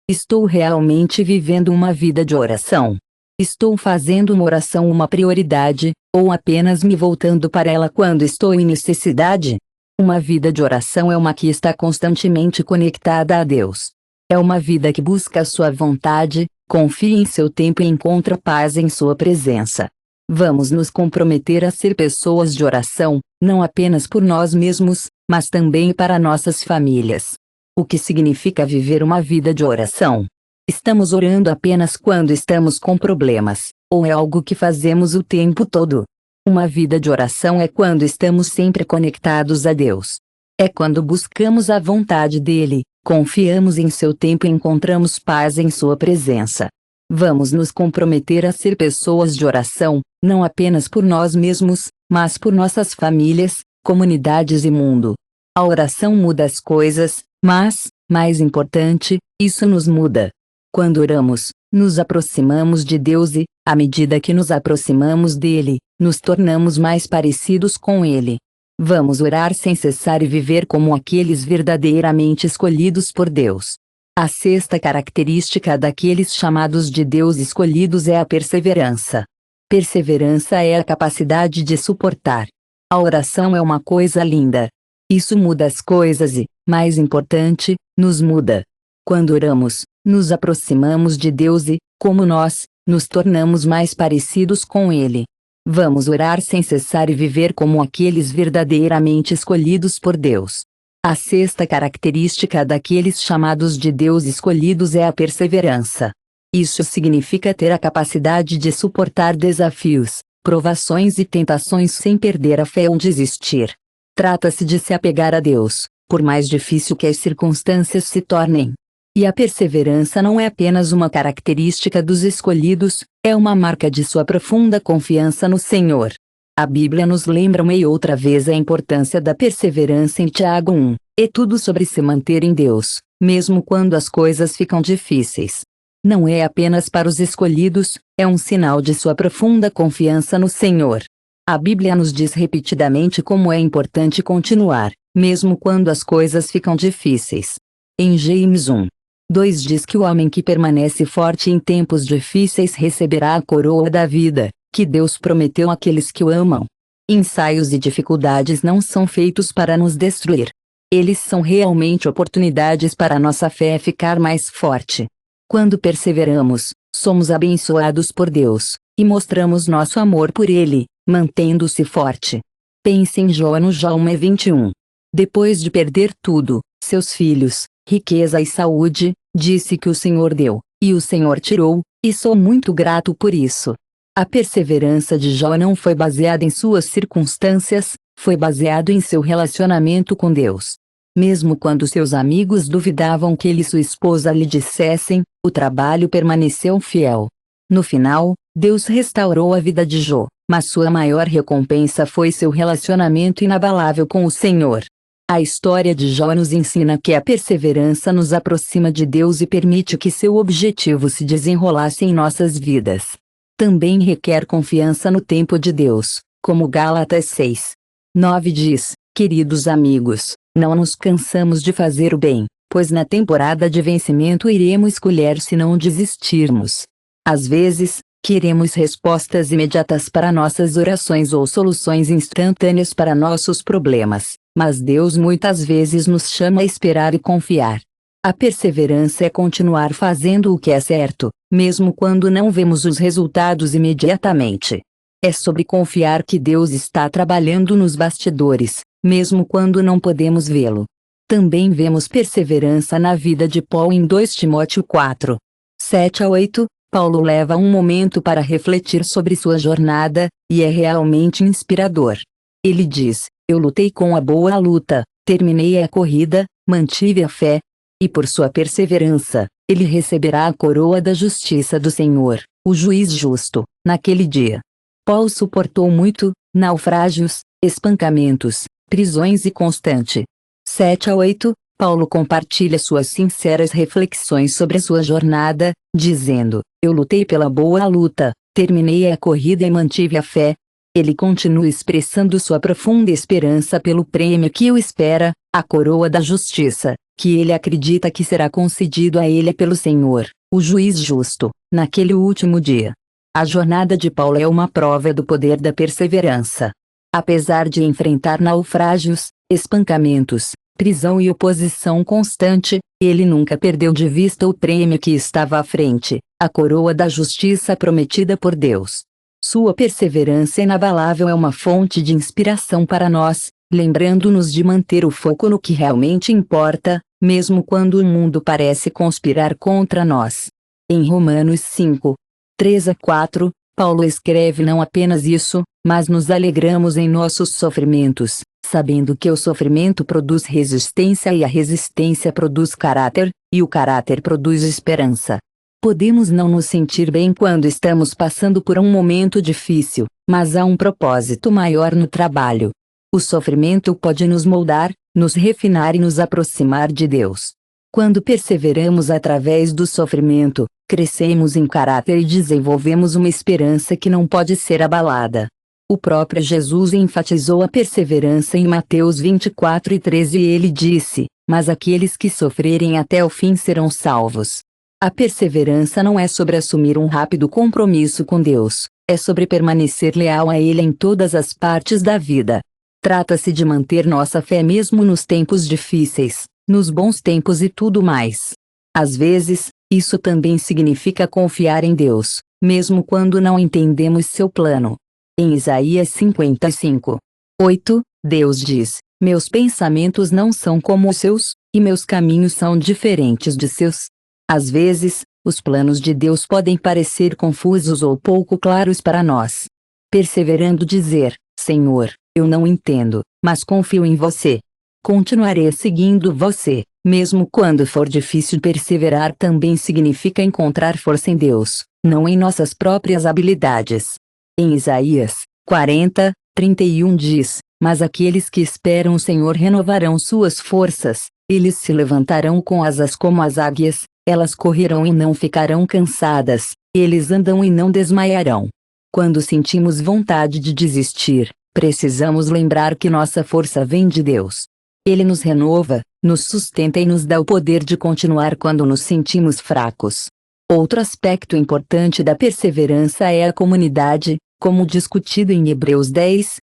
estou realmente vivendo uma vida de oração? Estou fazendo uma oração uma prioridade, ou apenas me voltando para ela quando estou em necessidade? Uma vida de oração é uma que está constantemente conectada a Deus. É uma vida que busca a sua vontade, confia em seu tempo e encontra paz em sua presença. Vamos nos comprometer a ser pessoas de oração, não apenas por nós mesmos, mas também para nossas famílias. O que significa viver uma vida de oração? Estamos orando apenas quando estamos com problemas, ou é algo que fazemos o tempo todo? Uma vida de oração é quando estamos sempre conectados a Deus. É quando buscamos a vontade dele, confiamos em seu tempo e encontramos paz em sua presença. Vamos nos comprometer a ser pessoas de oração, não apenas por nós mesmos, mas por nossas famílias, comunidades e mundo. A oração muda as coisas, mas, mais importante, isso nos muda. Quando oramos, nos aproximamos de Deus e, à medida que nos aproximamos dele, nos tornamos mais parecidos com ele. Vamos orar sem cessar e viver como aqueles verdadeiramente escolhidos por Deus. A sexta característica daqueles chamados de Deus escolhidos é a perseverança. Perseverança é a capacidade de suportar. A oração é uma coisa linda. Isso muda as coisas e, mais importante, nos muda. Quando oramos, nos aproximamos de Deus e, como nós, nos tornamos mais parecidos com Ele. Vamos orar sem cessar e viver como aqueles verdadeiramente escolhidos por Deus. A sexta característica daqueles chamados de Deus escolhidos é a perseverança. Isso significa ter a capacidade de suportar desafios, provações e tentações sem perder a fé ou desistir. Trata-se de se apegar a Deus, por mais difícil que as circunstâncias se tornem. E a perseverança não é apenas uma característica dos escolhidos, é uma marca de sua profunda confiança no Senhor. A Bíblia nos lembra uma e outra vez a importância da perseverança em Tiago 1. É tudo sobre se manter em Deus, mesmo quando as coisas ficam difíceis. Não é apenas para os escolhidos, é um sinal de sua profunda confiança no Senhor. A Bíblia nos diz repetidamente como é importante continuar, mesmo quando as coisas ficam difíceis. Em Gênesis 1:2 diz que o homem que permanece forte em tempos difíceis receberá a coroa da vida, que Deus prometeu àqueles que o amam. Ensaios e dificuldades não são feitos para nos destruir. Eles são realmente oportunidades para a nossa fé ficar mais forte. Quando perseveramos, somos abençoados por Deus, e mostramos nosso amor por Ele, mantendo-se forte. Pense em Jó no Jó 1:21. Depois de perder tudo, seus filhos, riqueza e saúde, disse que o Senhor deu, e o Senhor tirou, e sou muito grato por isso. A perseverança de Jó não foi baseada em suas circunstâncias, foi baseado em seu relacionamento com Deus. Mesmo quando seus amigos duvidavam que ele e sua esposa lhe dissessem, o trabalho permaneceu fiel. No final, Deus restaurou a vida de Jó, mas sua maior recompensa foi seu relacionamento inabalável com o Senhor. A história de Jó nos ensina que a perseverança nos aproxima de Deus e permite que seu objetivo se desenrolasse em nossas vidas. Também requer confiança no tempo de Deus, como Gálatas 6:9 diz: queridos amigos, não nos cansamos de fazer o bem, pois na temporada de vencimento iremos colher se não desistirmos. Às vezes, queremos respostas imediatas para nossas orações ou soluções instantâneas para nossos problemas, mas Deus muitas vezes nos chama a esperar e confiar. A perseverança é continuar fazendo o que é certo, mesmo quando não vemos os resultados imediatamente. É sobre confiar que Deus está trabalhando nos bastidores, mesmo quando não podemos vê-lo. Também vemos perseverança na vida de Paulo em 2 Timóteo 4:7-8. Paulo leva um momento para refletir sobre sua jornada, e é realmente inspirador. Ele diz: eu lutei com a boa luta, terminei a corrida, mantive a fé. E por sua perseverança, ele receberá a coroa da justiça do Senhor, o juiz justo, naquele dia. Paulo suportou muito, naufrágios, espancamentos, prisões e constante. 7-8, Paulo compartilha suas sinceras reflexões sobre sua jornada, dizendo: eu lutei pela boa luta, terminei a corrida e mantive a fé. Ele continua expressando sua profunda esperança pelo prêmio que o espera, a coroa da justiça, que ele acredita que será concedido a ele pelo Senhor, o juiz justo, naquele último dia. A jornada de Paulo é uma prova do poder da perseverança. Apesar de enfrentar naufrágios, espancamentos, prisão e oposição constante, ele nunca perdeu de vista o prêmio que estava à frente, a coroa da justiça prometida por Deus. Sua perseverança inabalável é uma fonte de inspiração para nós, lembrando-nos de manter o foco no que realmente importa, mesmo quando o mundo parece conspirar contra nós. Em Romanos 5:3-4, Paulo escreve não apenas isso, mas nos alegramos em nossos sofrimentos, sabendo que o sofrimento produz resistência e a resistência produz caráter, e o caráter produz esperança. Podemos não nos sentir bem quando estamos passando por um momento difícil, mas há um propósito maior no trabalho. O sofrimento pode nos moldar, nos refinar e nos aproximar de Deus. Quando perseveramos através do sofrimento, crescemos em caráter e desenvolvemos uma esperança que não pode ser abalada. O próprio Jesus enfatizou a perseverança em Mateus 24:13 e ele disse: mas aqueles que sofrerem até o fim serão salvos. A perseverança não é sobre assumir um rápido compromisso com Deus, é sobre permanecer leal a Ele em todas as partes da vida. Trata-se de manter nossa fé mesmo nos tempos difíceis, nos bons tempos e tudo mais. Às vezes, isso também significa confiar em Deus, mesmo quando não entendemos seu plano. Em Isaías 55:8, Deus diz: meus pensamentos não são como os seus, e meus caminhos são diferentes de seus. Às vezes, os planos de Deus podem parecer confusos ou pouco claros para nós. Perseverando dizer: Senhor, eu não entendo, mas confio em você. Continuarei seguindo você, Mesmo quando for difícil, perseverar também significa encontrar força em Deus, não em nossas próprias habilidades. Em Isaías 40:31 diz: Mas aqueles que esperam o Senhor renovarão suas forças, eles se levantarão com asas como as águias, elas correrão e não ficarão cansadas, eles andam e não desmaiarão. Quando sentimos vontade de desistir, precisamos lembrar que nossa força vem de Deus. Ele nos renova, nos sustenta e nos dá o poder de continuar quando nos sentimos fracos. Outro aspecto importante da perseverança é a comunidade, como discutido em Hebreus 10.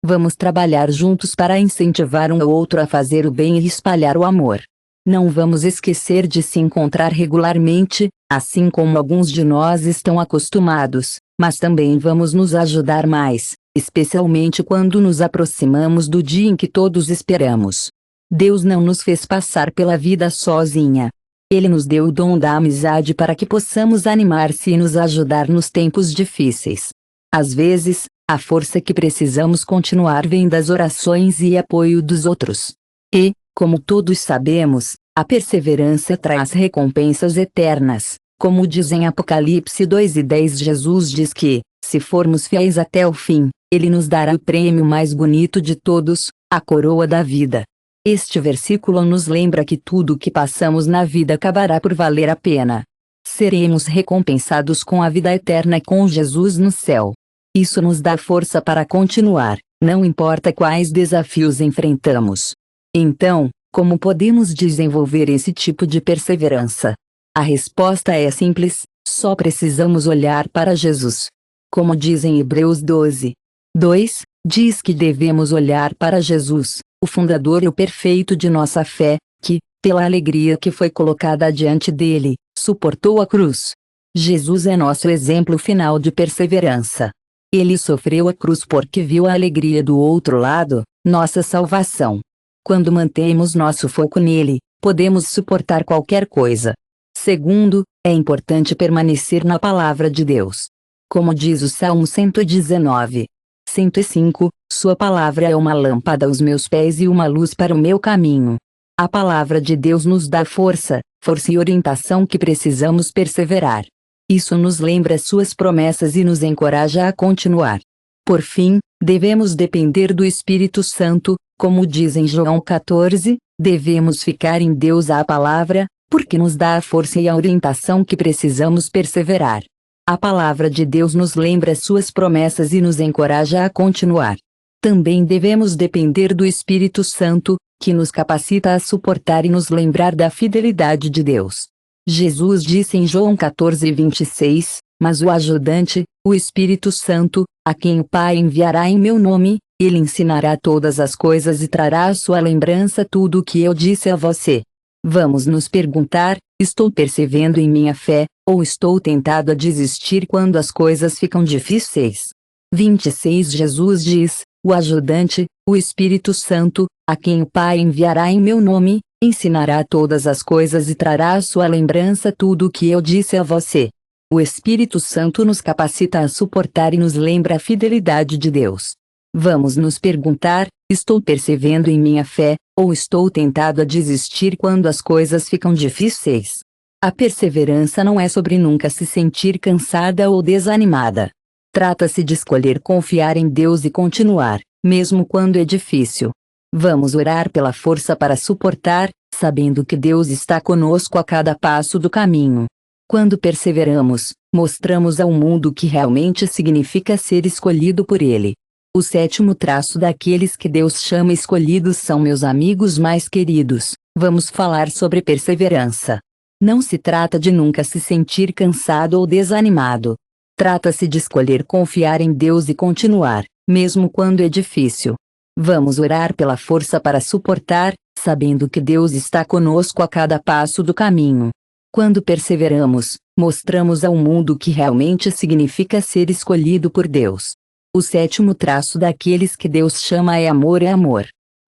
Vamos trabalhar juntos para incentivar um ao outro a fazer o bem e espalhar o amor. Não vamos esquecer de se encontrar regularmente, assim como alguns de nós estão acostumados, mas também vamos nos ajudar mais, especialmente quando nos aproximamos do dia em que todos esperamos. Deus não nos fez passar pela vida sozinha. Ele nos deu o dom da amizade para que possamos animar-se e nos ajudar nos tempos difíceis. Às vezes, a força que precisamos continuar vem das orações e apoio dos outros. E, como todos sabemos, a perseverança traz recompensas eternas. Como diz em Apocalipse 2:10, Jesus diz que, se formos fiéis até o fim, Ele nos dará o prêmio mais bonito de todos, a coroa da vida. Este versículo nos lembra que tudo o que passamos na vida acabará por valer a pena. Seremos recompensados com a vida eterna com Jesus no céu. Isso nos dá força para continuar, não importa quais desafios enfrentamos. Então, como podemos desenvolver esse tipo de perseverança? A resposta é simples: só precisamos olhar para Jesus. Como diz em Hebreus 12:2, diz que devemos olhar para Jesus, o fundador e o perfeito de nossa fé, que, pela alegria que foi colocada diante dele, suportou a cruz. Jesus é nosso exemplo final de perseverança. Ele sofreu a cruz porque viu a alegria do outro lado, nossa salvação. Quando mantemos nosso foco nele, podemos suportar qualquer coisa. Segundo, é importante permanecer na palavra de Deus. Como diz o Salmo 119:105, Sua palavra é uma lâmpada aos meus pés e uma luz para o meu caminho. A palavra de Deus nos dá força e orientação que precisamos perseverar. Isso nos lembra suas promessas e nos encoraja a continuar. Por fim, devemos depender do Espírito Santo, como diz em João 14, devemos ficar em Deus à palavra, porque nos dá a força e a orientação que precisamos perseverar. A palavra de Deus nos lembra suas promessas e nos encoraja a continuar. Também devemos depender do Espírito Santo, que nos capacita a suportar e nos lembrar da fidelidade de Deus. Jesus disse em João 14:26, mas o ajudante, o Espírito Santo, a quem o Pai enviará em meu nome, ele ensinará todas as coisas e trará à sua lembrança tudo o que eu disse a você. Vamos nos perguntar: estou perseverando em minha fé, ou estou tentado a desistir quando as coisas ficam difíceis? 26 Jesus diz: o ajudante, o Espírito Santo, a quem o Pai enviará em meu nome, ensinará todas as coisas e trará à sua lembrança tudo o que eu disse a você. O Espírito Santo nos capacita a suportar e nos lembra a fidelidade de Deus. Vamos nos perguntar: estou perseverando em minha fé, ou estou tentado a desistir quando as coisas ficam difíceis? A perseverança não é sobre nunca se sentir cansada ou desanimada. Trata-se de escolher confiar em Deus e continuar, mesmo quando é difícil. Vamos orar pela força para suportar, sabendo que Deus está conosco a cada passo do caminho. Quando perseveramos, mostramos ao mundo o que realmente significa ser escolhido por Ele. O sétimo traço daqueles que Deus chama escolhidos são meus amigos mais queridos. Vamos falar sobre perseverança. Não se trata de nunca se sentir cansado ou desanimado. Trata-se de escolher confiar em Deus e continuar, mesmo quando é difícil. Vamos orar pela força para suportar, sabendo que Deus está conosco a cada passo do caminho. Quando perseveramos, mostramos ao mundo o que realmente significa ser escolhido por Deus. O sétimo traço daqueles que Deus chama é amor.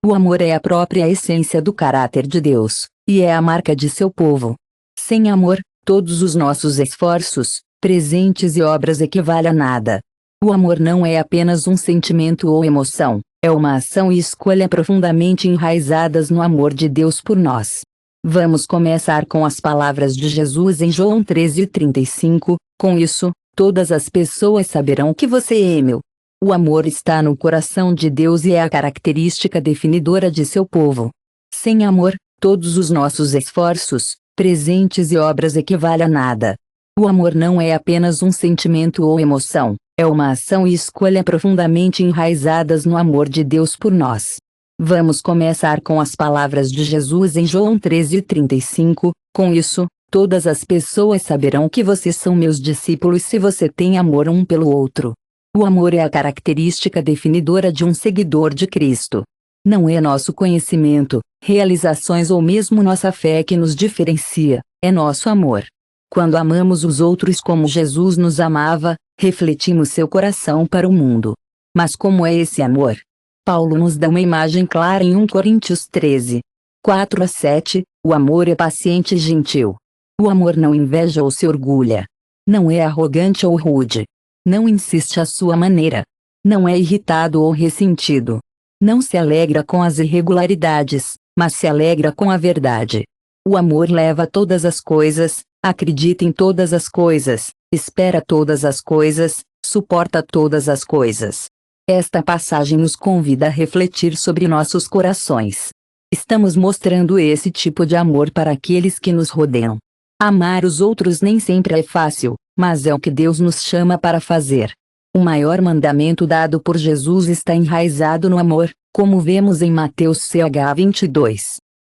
O amor é a própria essência do caráter de Deus, e é a marca de seu povo. Sem amor, todos os nossos esforços, presentes e obras equivalem a nada. O amor não é apenas um sentimento ou emoção, é uma ação e escolha profundamente enraizadas no amor de Deus por nós. Vamos começar com as palavras de Jesus em João 13:35. Com isso, todas as pessoas saberão que você é meu. O amor está no coração de Deus e é a característica definidora de seu povo. Sem amor, todos os nossos esforços, presentes e obras equivalem a nada. O amor não é apenas um sentimento ou emoção, é uma ação e escolha profundamente enraizadas no amor de Deus por nós. Vamos começar com as palavras de Jesus em João 13:35. Com isso, todas as pessoas saberão que vocês são meus discípulos se você tem amor um pelo outro. O amor é a característica definidora de um seguidor de Cristo. Não é nosso conhecimento, realizações ou mesmo nossa fé que nos diferencia, é nosso amor. Quando amamos os outros como Jesus nos amava, refletimos seu coração para o mundo. Mas como é esse amor? Paulo nos dá uma imagem clara em 1 Coríntios 13:4-7, o amor é paciente e gentil. O amor não inveja ou se orgulha. Não é arrogante ou rude. Não insiste à sua maneira. Não é irritado ou ressentido. Não se alegra com as irregularidades, mas se alegra com a verdade. O amor leva todas as coisas, acredita em todas as coisas, espera todas as coisas, suporta todas as coisas. Esta passagem nos convida a refletir sobre nossos corações. Estamos mostrando esse tipo de amor para aqueles que nos rodeiam. Amar os outros nem sempre é fácil, mas é o que Deus nos chama para fazer. O maior mandamento dado por Jesus está enraizado no amor, como vemos em Mateus CH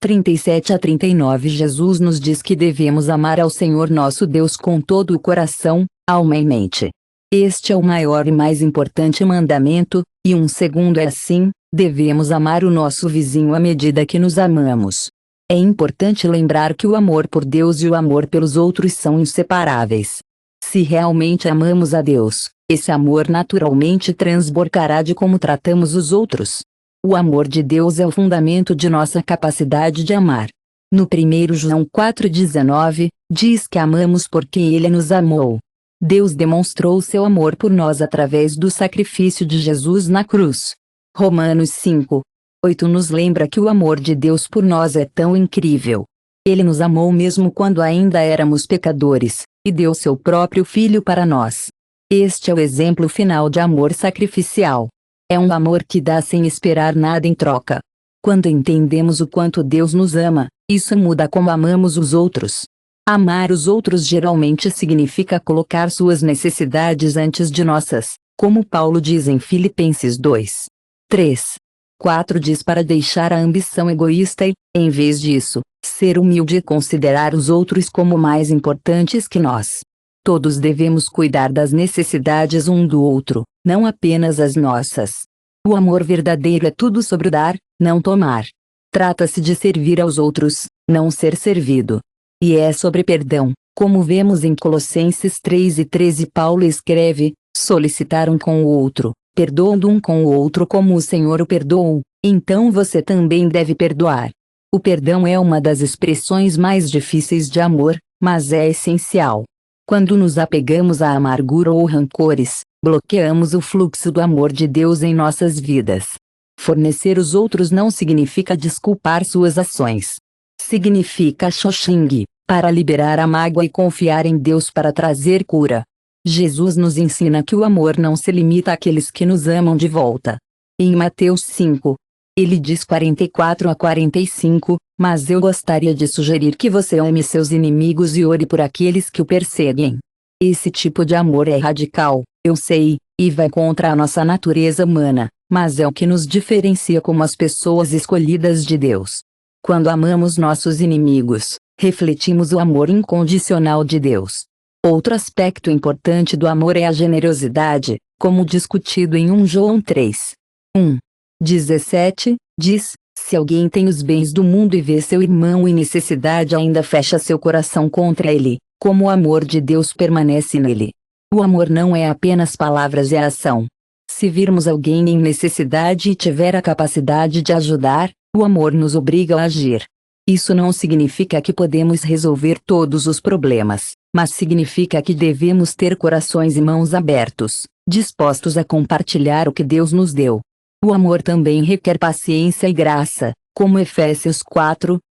22:37-39. Jesus nos diz que devemos amar ao Senhor nosso Deus com todo o coração, alma e mente. Este é o maior e mais importante mandamento, e um segundo é assim: devemos amar o nosso vizinho à medida que nos amamos. É importante lembrar que o amor por Deus e o amor pelos outros são inseparáveis. Se realmente amamos a Deus, esse amor naturalmente transbordará de como tratamos os outros. O amor de Deus é o fundamento de nossa capacidade de amar. No 1 João 4,19, diz que amamos porque Ele nos amou. Deus demonstrou seu amor por nós através do sacrifício de Jesus na cruz. Romanos 5:8 nos lembra que o amor de Deus por nós é tão incrível. Ele nos amou mesmo quando ainda éramos pecadores, e deu seu próprio Filho para nós. Este é o exemplo final de amor sacrificial. É um amor que dá sem esperar nada em troca. Quando entendemos o quanto Deus nos ama, isso muda como amamos os outros. Amar os outros geralmente significa colocar suas necessidades antes de nossas, como Paulo diz em Filipenses 2:3-4 diz para deixar a ambição egoísta e, em vez disso, ser humilde e considerar os outros como mais importantes que nós. Todos devemos cuidar das necessidades um do outro, não apenas as nossas. O amor verdadeiro é tudo sobre dar, não tomar. Trata-se de servir aos outros, não ser servido. E é sobre perdão, como vemos em Colossenses 3:13. Paulo escreve: solicitar um com o outro, perdoando um com o outro como o Senhor o perdoou, então você também deve perdoar. O perdão é uma das expressões mais difíceis de amor, mas é essencial. Quando nos apegamos à amargura ou rancores, bloqueamos o fluxo do amor de Deus em nossas vidas. Fornecer os outros não significa desculpar suas ações. Significa xoxing, para liberar a mágoa e confiar em Deus para trazer cura. Jesus nos ensina que o amor não se limita àqueles que nos amam de volta. Em Mateus 5, ele diz 44-45, mas eu gostaria de sugerir que você ame seus inimigos e ore por aqueles que o perseguem. Esse tipo de amor é radical, eu sei, e vai contra a nossa natureza humana, mas é o que nos diferencia como as pessoas escolhidas de Deus. Quando amamos nossos inimigos, refletimos o amor incondicional de Deus. Outro aspecto importante do amor é a generosidade, como discutido em 1 João 3:17, diz: se alguém tem os bens do mundo e vê seu irmão em necessidade, ainda fecha seu coração contra ele, como o amor de Deus permanece nele. O amor não é apenas palavras, é ação. Se virmos alguém em necessidade e tiver a capacidade de ajudar, o amor nos obriga a agir. Isso não significa que podemos resolver todos os problemas, mas significa que devemos ter corações e mãos abertos, dispostos a compartilhar o que Deus nos deu. O amor também requer paciência e graça, como Efésios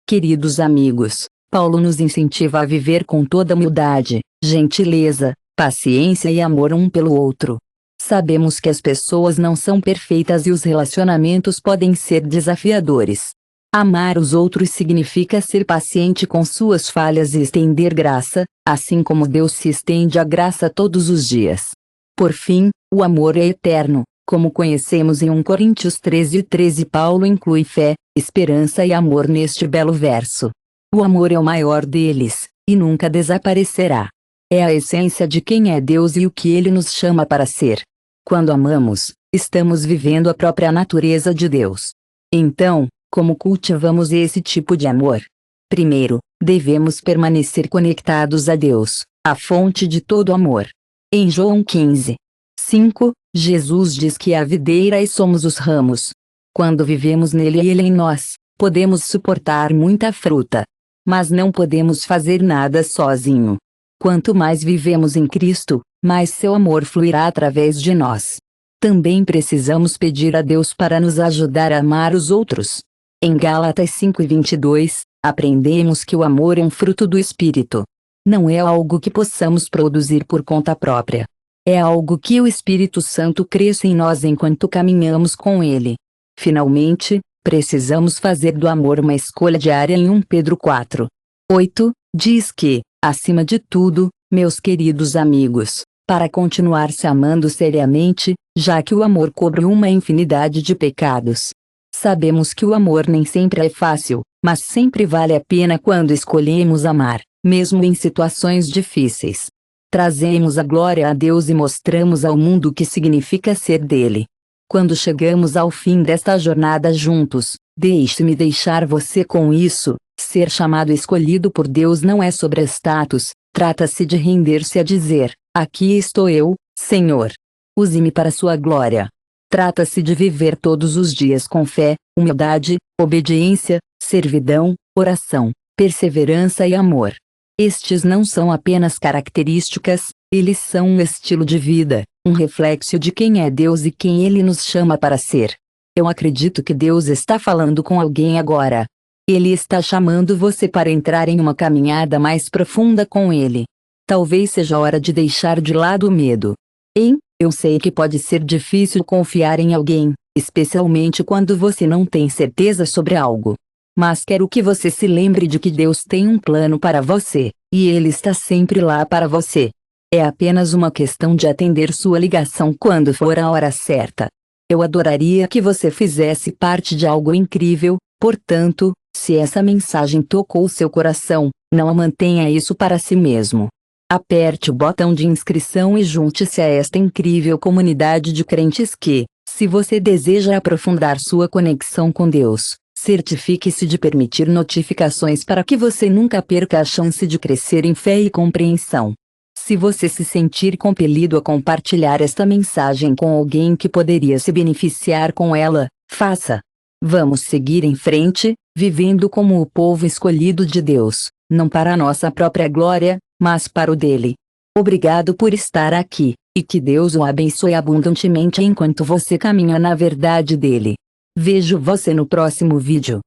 Queridos amigos, Paulo nos incentiva a viver com toda humildade, gentileza, paciência e amor um pelo outro. Sabemos que as pessoas não são perfeitas e os relacionamentos podem ser desafiadores. Amar os outros significa ser paciente com suas falhas e estender graça, assim como Deus se estende a graça todos os dias. Por fim, o amor é eterno, como conhecemos em 1 Coríntios 13:13. Paulo inclui fé, esperança e amor neste belo verso. O amor é o maior deles, e nunca desaparecerá. É a essência de quem é Deus e o que Ele nos chama para ser. Quando amamos, estamos vivendo a própria natureza de Deus. Então, como cultivamos esse tipo de amor? Primeiro, devemos permanecer conectados a Deus, a fonte de todo amor. Em João 15:5, Jesus diz que é a videira e somos os ramos. Quando vivemos nele e ele em nós, podemos suportar muita fruta. Mas não podemos fazer nada sozinho. Quanto mais vivemos em Cristo, mais seu amor fluirá através de nós. Também precisamos pedir a Deus para nos ajudar a amar os outros. Em Gálatas 5:22, aprendemos que o amor é um fruto do Espírito. Não é algo que possamos produzir por conta própria. É algo que o Espírito Santo cresce em nós enquanto caminhamos com ele. Finalmente, precisamos fazer do amor uma escolha diária. Em 1 Pedro 4:8, diz que, acima de tudo, meus queridos amigos, para continuar se amando seriamente, já que o amor cobre uma infinidade de pecados. Sabemos que o amor nem sempre é fácil, mas sempre vale a pena quando escolhemos amar, mesmo em situações difíceis. Trazemos a glória a Deus e mostramos ao mundo o que significa ser dele. Quando chegamos ao fim desta jornada juntos, deixe-me deixar você com isso: ser chamado e escolhido por Deus não é sobre status, trata-se de render-se a dizer: aqui estou eu, Senhor. Use-me para sua glória. Trata-se de viver todos os dias com fé, humildade, obediência, servidão, oração, perseverança e amor. Estes não são apenas características, eles são um estilo de vida, um reflexo de quem é Deus e quem Ele nos chama para ser. Eu acredito que Deus está falando com alguém agora. Ele está chamando você para entrar em uma caminhada mais profunda com Ele. Talvez seja a hora de deixar de lado o medo. Eu sei que pode ser difícil confiar em alguém, especialmente quando você não tem certeza sobre algo. Mas quero que você se lembre de que Deus tem um plano para você, e Ele está sempre lá para você. É apenas uma questão de atender sua ligação quando for a hora certa. Eu adoraria que você fizesse parte de algo incrível, portanto, se essa mensagem tocou seu coração, não mantenha isso para si mesmo. Aperte o botão de inscrição e junte-se a esta incrível comunidade de crentes que, se você deseja aprofundar sua conexão com Deus, certifique-se de permitir notificações para que você nunca perca a chance de crescer em fé e compreensão. Se você se sentir compelido a compartilhar esta mensagem com alguém que poderia se beneficiar com ela, faça. Vamos seguir em frente, vivendo como o povo escolhido de Deus, não para a nossa própria glória, mas para o dele. Obrigado por estar aqui, e que Deus o abençoe abundantemente enquanto você caminha na verdade dele. Vejo você no próximo vídeo.